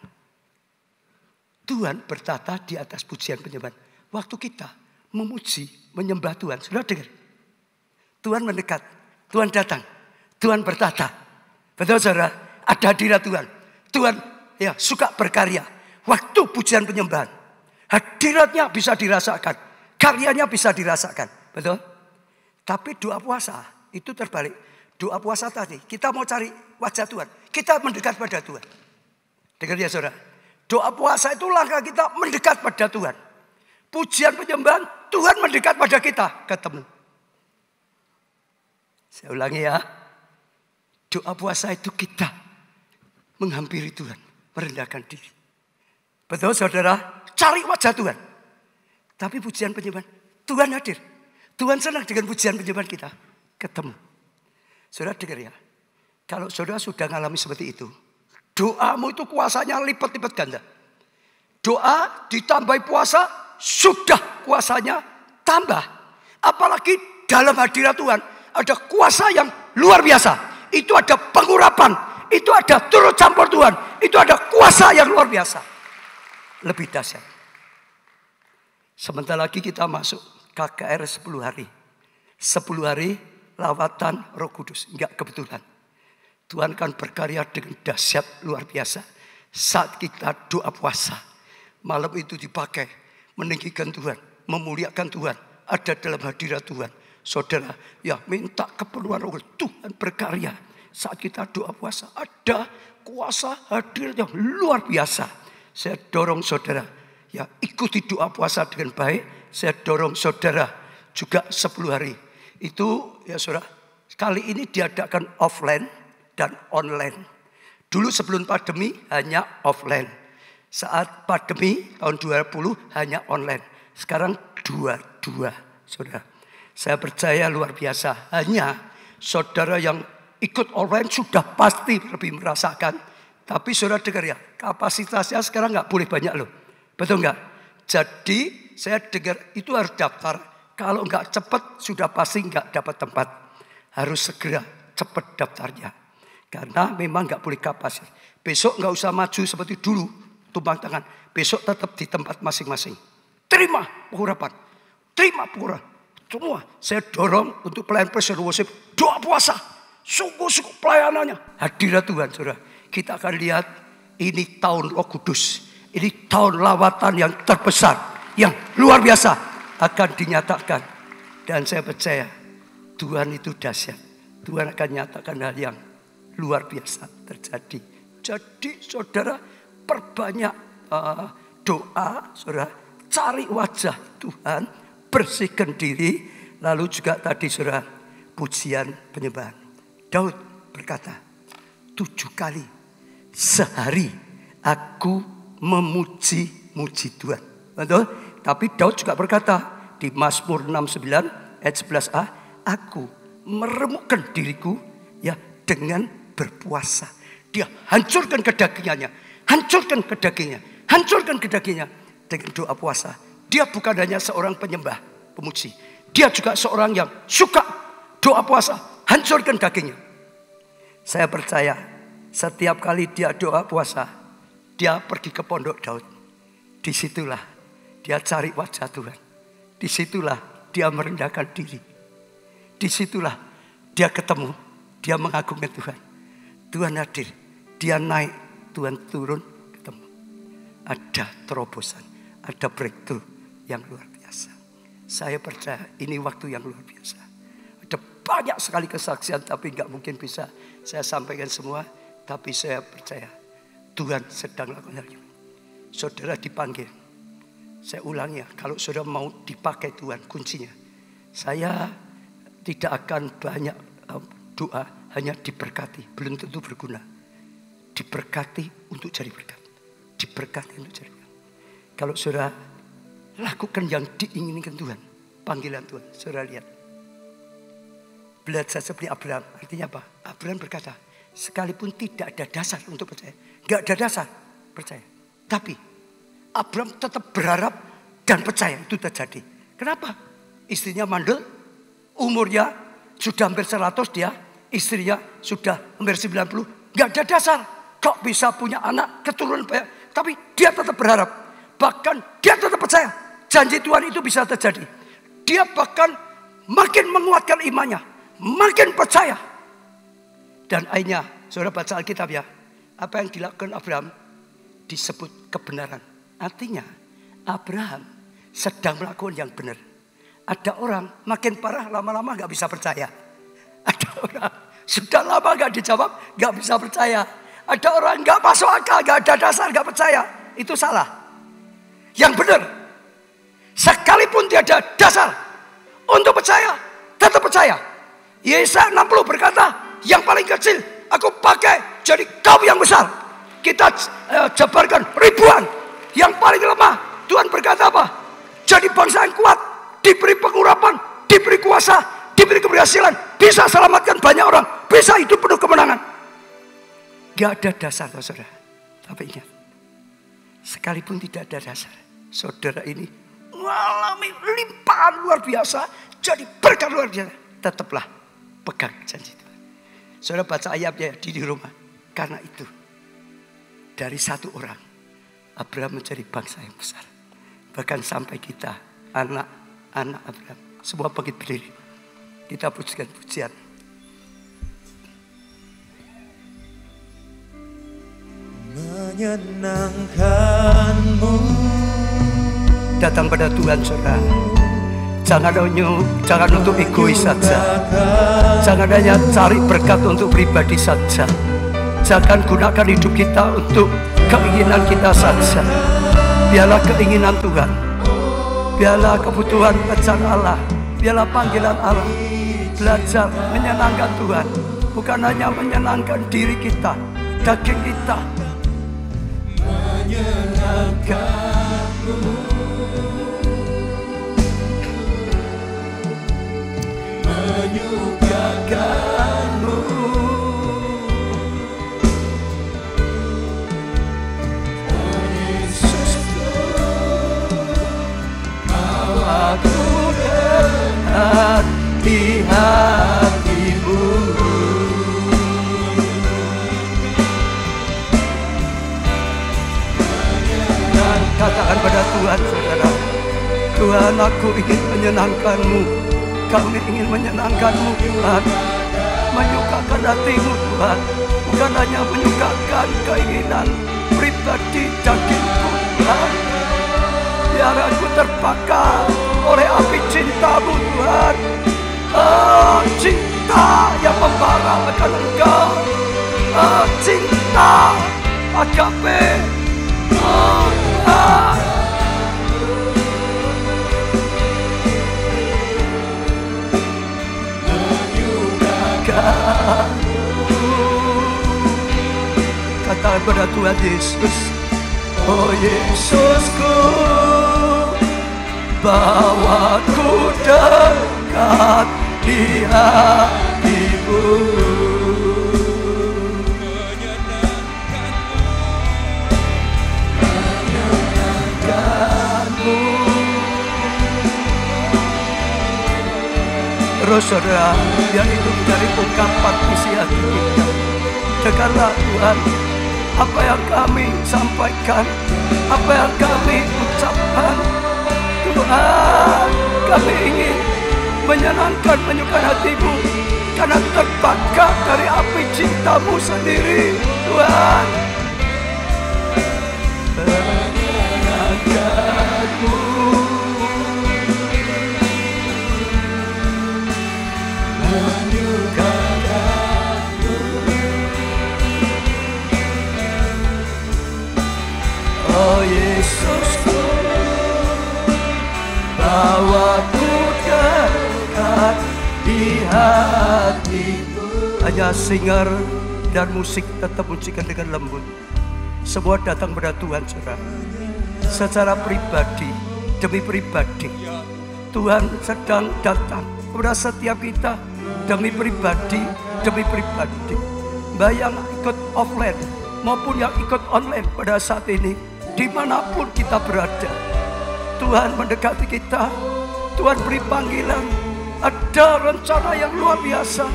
Tuhan bertata di atas pujian penyembahan. Waktu kita memuji, menyembah Tuhan. Saudara dengar. Tuhan mendekat. Tuhan datang. Tuhan bertata. Betul saudara? Ada hadirat Tuhan. Tuhan ya suka berkarya. Waktu pujian penyembahan. Hadiratnya bisa dirasakan. Karyanya bisa dirasakan. Betul? Tapi doa puasa itu terbalik. Doa puasa tadi kita mau cari wajah Tuhan. Kita mendekat pada Tuhan. Dengar ya saudara. Doa puasa itu langkah kita mendekat pada Tuhan. Pujian penyembahan Tuhan mendekat pada kita. Ketemu. Saya ulangi ya. Doa puasa itu kita menghampiri Tuhan. Merendahkan diri. Betul saudara? Cari wajah Tuhan. Tapi pujian penyembahan Tuhan hadir. Tuhan senang dengan pujian penyembahan kita. Ketemu. Saudara dengar ya. Kalau saudara sudah mengalami seperti itu. Doamu itu kuasanya lipat-lipat ganda. Doa ditambah puasa. Sudah kuasanya tambah. Apalagi dalam hadirat Tuhan. Ada kuasa yang luar biasa. Itu ada pengurapan. Itu ada turut campur Tuhan. Itu ada kuasa yang luar biasa. Lebih dahsyat. Sebentar lagi kita masuk KKR 10 hari. 10 hari lawatan Roh Kudus. Enggak kebetulan. Tuhan akan berkarya dengan dahsyat luar biasa. Saat kita doa puasa. Malam itu dipakai. Meninggikan Tuhan. Memuliakan Tuhan. Ada dalam hadirat Tuhan. Saudara, ya minta keperluan Roh Kudus. Tuhan berkarya. Saat kita doa puasa. Ada kuasa hadir yang luar biasa. Saya dorong saudara, ya ikuti doa puasa dengan baik. Saya dorong saudara juga 10 hari. Itu ya saudara, kali ini diadakan offline dan online. Dulu sebelum pandemi hanya offline. Saat pandemi tahun 2020 hanya online. Sekarang dua-dua saudara. Saya percaya luar biasa. Hanya saudara yang ikut online sudah pasti lebih merasakan. Tapi saudara dengar ya, kapasitasnya sekarang nggak boleh banyak loh. Betul nggak? Jadi saya dengar itu harus daftar. Kalau nggak cepat sudah pasti nggak dapat tempat. Harus segera cepat daftarnya. Karena memang nggak boleh kapasitas. Besok nggak usah maju seperti dulu. Tumpang tangan. Besok tetap di tempat masing-masing. Terima pengurapan. Terima pengurapan. Semua saya dorong untuk pelayan Presiden Worship. Doa puasa. Sungguh-sungguh pelayanannya. Hadirat Tuhan saudara. Kita akan lihat ini tahun Roh Kudus. Ini tahun lawatan yang terbesar. Yang luar biasa akan dinyatakan. Dan saya percaya Tuhan itu dahsyat. Tuhan akan nyatakan hal yang luar biasa terjadi. Jadi saudara perbanyak doa. Saudara cari wajah Tuhan. Bersihkan diri. Lalu juga tadi saudara pujian penyembahan. Daud berkata 7 kali sehari aku memuji-muji Tuhan. Betul? Tapi Daud juga berkata di Mazmur 69 ayat 11a, aku meremukkan diriku ya dengan berpuasa. Dia hancurkan kedagingannya, hancurkan kedagingnya, hancurkan kedagingnya dengan doa puasa. Dia bukan hanya seorang penyembah, pemuji. Dia juga seorang yang suka doa puasa, hancurkan dagingnya. Saya percaya setiap kali dia doa puasa, dia pergi ke pondok Daud. Disitulah dia cari wajah Tuhan. Disitulah dia merendahkan diri. Disitulah dia ketemu, dia mengagungkan Tuhan. Tuhan hadir, dia naik, Tuhan turun, ketemu. Ada terobosan, ada breakthrough yang luar biasa. Saya percaya ini waktu yang luar biasa. Ada banyak sekali kesaksian tapi nggak mungkin bisa saya sampaikan semua. Tapi saya percaya Tuhan sedang lakukan hal ini. Saudara dipanggil. Saya ulangi ya, kalau saudara mau dipakai Tuhan kuncinya. Saya tidak akan banyak doa, hanya diberkati. Belum tentu berguna. Diberkati untuk jadi berkat. Diberkati untuk jadi berkat. Kalau saudara lakukan yang diinginkan Tuhan, panggilan Tuhan, saudara lihat. Belajar seperti Abraham, artinya apa? Abraham berkata, sekalipun tidak ada dasar untuk percaya. Gak ada dasar, percaya. Tapi Abraham tetap berharap dan percaya itu terjadi. Kenapa? Istrinya mandul, umurnya sudah hampir 100 dia, istrinya sudah hampir 90. Gak ada dasar, kok bisa punya anak keturunan banyak. Tapi dia tetap berharap, bahkan dia tetap percaya. Janji Tuhan itu bisa terjadi. Dia bahkan makin menguatkan imannya, makin percaya. Dan akhirnya, saudara baca Alkitab ya, apa yang dilakukan Abraham disebut kebenaran. Artinya Abraham sedang melakukan yang benar. Ada orang makin parah lama-lama gak bisa percaya. Ada orang sudah lama gak dijawab gak bisa percaya. Ada orang gak masuk akal, gak ada dasar, gak percaya. Itu salah. Yang benar, sekalipun tiada dasar untuk percaya, tetap percaya. Yesaya 60 berkata, yang paling kecil aku pakai jadi kaum yang besar. Kita jabarkan ribuan. Yang paling lemah, Tuhan berkata apa? Jadi bangsa yang kuat, diberi pengurapan, diberi kuasa, diberi keberhasilan, bisa selamatkan banyak orang, bisa hidup penuh kemenangan. Gak ada dasar, saudara. Tapi ingat, sekalipun tidak ada dasar, saudara ini mengalami limpahan luar biasa, jadi berkat luar biasa. Tetaplah pegang janji Tuhan. Saudara baca ayatnya di rumah. Karena itu, dari satu orang, Abraham menjadi bangsa yang besar. Bahkan sampai kita, anak-anak Abraham, semua bangkit berdiri. Kita pujikan pujian. Menyenangkanmu. Datang pada Tuhan, saudara. Jangan untuk egois saja. Jangan hanya cari berkat untuk pribadi saja. Jangan gunakan hidup kita untuk keinginan kita saja. Biarlah keinginan Tuhan, biarlah kebutuhan rencana Allah, biarlah panggilan Allah. Belajar menyenangkan Tuhan, bukan hanya menyenangkan diri kita, daging kita. Menyenangkanmu, menyukakanmu. Aku dekat di hatimu. Dan katakan pada Tuhan, saudara, Tuhan, aku ingin menyenangkanmu. Kami ingin menyenangkanmu, Tuhan. Menyukakan hatimu, Tuhan. Bukan hanya menyukakan keinginan pribadi dagingku, Tuhan. Biar aku terbakar oleh api cintamu, Tuhan. Cinta yang membara akan Engkau. Cinta agape. Katakan pada Tuhan Yesus, oh Yesusku, bawaku dekat di hatimu. Menyenangkanmu. Terus saudara, biar itu menjadi ungkapan isi hati kita. Dengarlah Tuhan, apa yang kami sampaikan, apa yang kami ucapkan. Tuhan, kami ingin menyenangkan, menyukai hati-Mu. Karena terbakar dari api cinta-Mu sendiri, Tuhan. Menyerahkanmu, menyukakanmu. Oh Yesusku, bawaku dekat di hatimu. Hanya singer dan musik tetap musikan dengan lembut. Semua datang pada Tuhan, saudara. Secara pribadi, demi pribadi, Tuhan sedang datang kepada setiap kita demi pribadi, demi pribadi. Baik yang ikut offline maupun yang ikut online pada saat ini, dimanapun kita berada, Tuhan mendekati kita. Tuhan beri panggilan. Ada rencana yang luar biasa.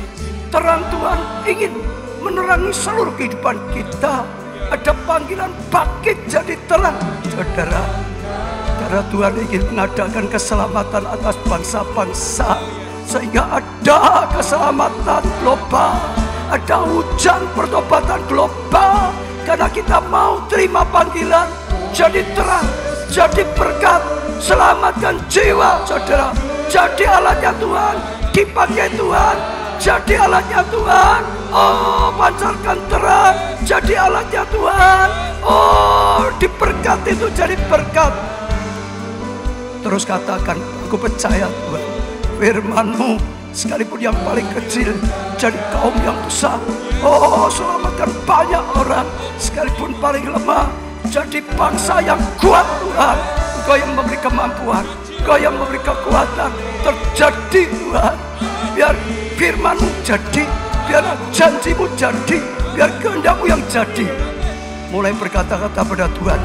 Terang Tuhan ingin menerangi seluruh kehidupan kita. Ada panggilan bangkit jadi terang, saudara. Karena Tuhan ingin mengadakan keselamatan atas bangsa-bangsa, sehingga ada keselamatan global, ada hujan pertobatan global. Karena kita mau terima panggilan jadi terang, jadi berkat, selamatkan jiwa, saudara. Jadi alatnya Tuhan, dipakai Tuhan, jadi alatnya Tuhan. Oh, pancarkan terang, jadi alatnya Tuhan. Oh, diberkati itu jadi berkat. Terus katakan, aku percaya Tuhan, firman-Mu sekalipun yang paling kecil jadi kaum yang besar. Oh, selamatkan banyak orang, sekalipun paling lemah jadi bangsa yang kuat, Tuhan. Engkau yang memberi kemampuan, Engkau yang memberi kekuatan. Terjadi, Tuhan. Biar firman-Mu jadi, biar janji-Mu jadi, biar kehendak-Mu yang jadi. Mulai berkata-kata pada Tuhan,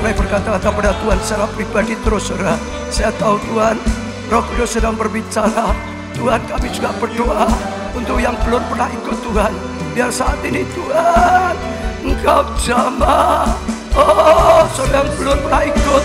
mulai berkata-kata pada Tuhan secara pribadi terus, saudara. Saya tahu Tuhan, Roh Kudus sedang berbicara. Tuhan, kami juga berdoa untuk yang belum pernah ikut Tuhan. Biar saat ini Tuhan, Engkau jamah. Oh, saudara yang belum pernah ikut,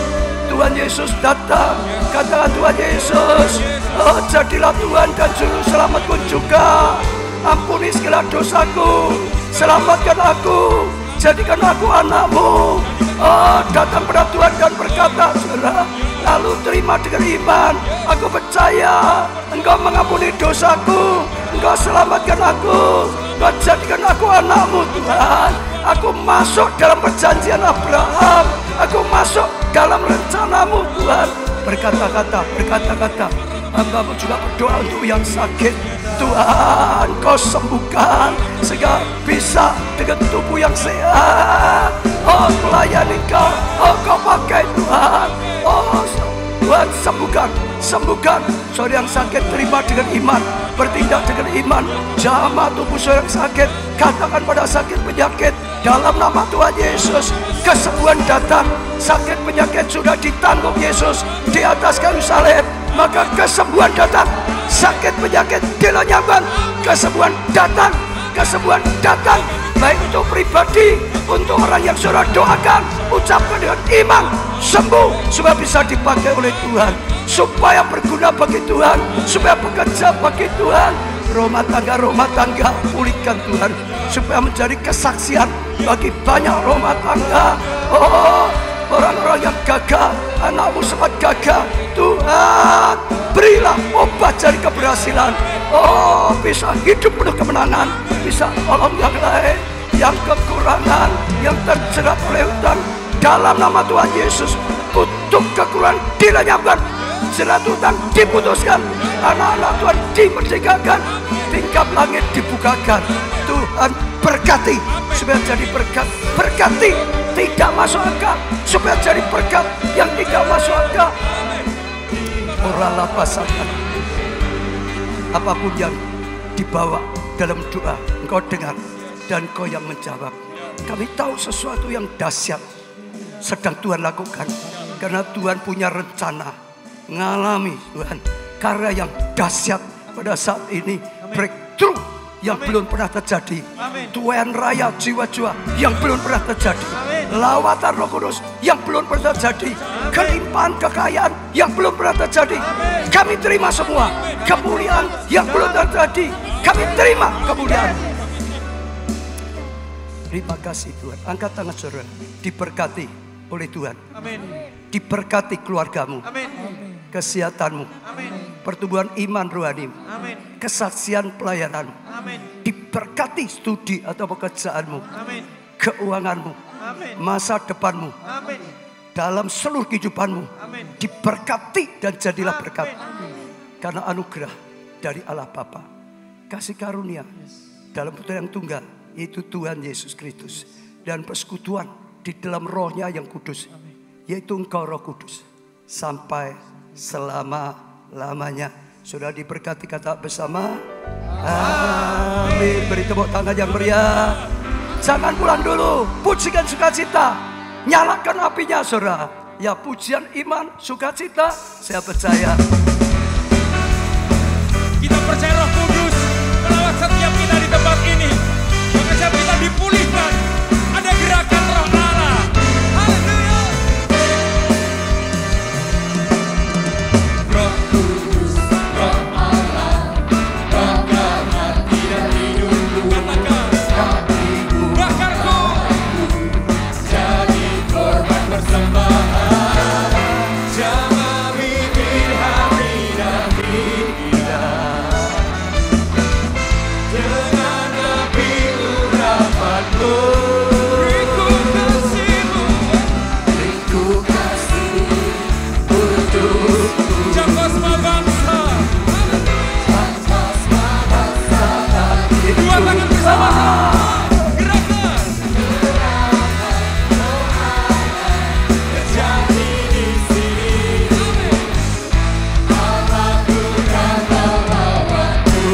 Tuhan Yesus datang. Katakan, Tuhan Yesus, oh, jadilah Tuhan dan Juru Selamatku juga. Ampuni segala dosaku, selamatkan aku, jadikan aku anak-Mu. Oh, datang pada Tuhan dan berkata, saudara, lalu terima dengan iman. Aku percaya Engkau mengampuni dosaku, Engkau selamatkan aku, Engkau jadikan aku anak-Mu, Tuhan. Aku masuk dalam perjanjian Abraham, aku masuk dalam rencana-Mu, Tuhan. Berkata-kata, hamba-Mu juga berdoa untuk yang sakit. Tuhan, Kau sembuhkan sehingga bisa dengan tubuh yang sehat. Oh, melayani Kau, oh, Kau pakai Tuhan. Oh, Tuhan, sembuhkan. Saudara yang sakit terima dengan iman, bertindak dengan iman. Jamah tubuh saudara yang sakit, katakan pada sakit penyakit, dalam nama Tuhan Yesus, kesembuhan datang. Sakit penyakit sudah ditanggung Yesus di atas kayu salib, maka kesembuhan datang. Sakit penyakit dilenyapkan, kesembuhan datang. Baik untuk pribadi, untuk orang yang saudara doakan, ucapkan dengan iman, sembuh, supaya bisa dipakai oleh Tuhan, supaya berguna bagi Tuhan, supaya bekerja bagi Tuhan. Rumah tangga pulihkan Tuhan, supaya menjadi kesaksian bagi banyak rumah tangga. Oh, orang-orang yang gagal, anak-Mu sempat gagal, Tuhan berilah obat dari keberhasilan. Oh, bisa hidup penuh kemenangan, bisa tolong yang lain, yang kekurangan, yang terjerat oleh hutang. Dalam nama Tuhan Yesus, kutuk kekurangan dilenyapkan, jerat hutang diputuskan, anak-anak Tuhan dimerdekakan, tingkap langit dibukakan. Tuhan berkati supaya jadi berkat, berkati tidak masuk akal supaya jadi berkat yang tidak masuk akal. Oralah pasangan, apapun yang dibawa dalam doa, Engkau dengar dan Engkau yang menjawab. Kami tahu sesuatu yang dahsyat sedang Tuhan lakukan, karena Tuhan punya rencana. Ngalami Tuhan karya yang dahsyat pada saat ini, breakthrough yang belum pernah terjadi, tuayan raya jiwa-jiwa yang belum pernah terjadi, lawatan Roh Kudus yang belum pernah terjadi. kelimpahan kekayaan yang belum pernah terjadi. Kami terima semua kemuliaan yang belum terjadi. Kami terima kemuliaan. Terima kasih Tuhan. Angkat tangan saudara. Diberkati oleh Tuhan. Amin. Diberkati keluargamu. Amin. Kesehatanmu. Amin. Pertumbuhan iman rohanimu. Amin. Kesaksian pelayananmu. Amin. Diberkati studi atau pekerjaanmu. Amin. Keuanganmu. Amin. Masa depanmu. Amin. Dalam seluruh kehidupanmu. Amin. Diberkati dan jadilah berkat. Amin. Karena anugerah dari Allah Bapa. Kasih karunia dalam Putra yang tunggal, yaitu Tuhan Yesus Kristus. Dan persekutuan di dalam rohnya yang kudus, yaitu Engkau Roh Kudus. Sampai selama-lamanya. Sudah diberkati, kata bersama. Amin. Beri tepuk tangan yang meriah. Jangan pulang dulu. Pujikan sukacita. Nyalakan apinya saudara. Ya, pujian iman, sukacita. Saya percaya. Kita percaya Roh Kudus melawat setiap kita di tempat ini. Maka setiap kita dipulihkan. Ada gerakan Roh Allah. Haleluya. Roh Kudus, Roh Allah, bakaran tidak hidupku. Katakan, bakarku jadi korban persembahan. Jamah bibir hati dan kita dengan api urapanmu. Rindu kasih untukku. Jangkau semua bangsa. Dua tangan bersama-sama. Gerakan. Terjadi di sini. Allahku dan bawaku.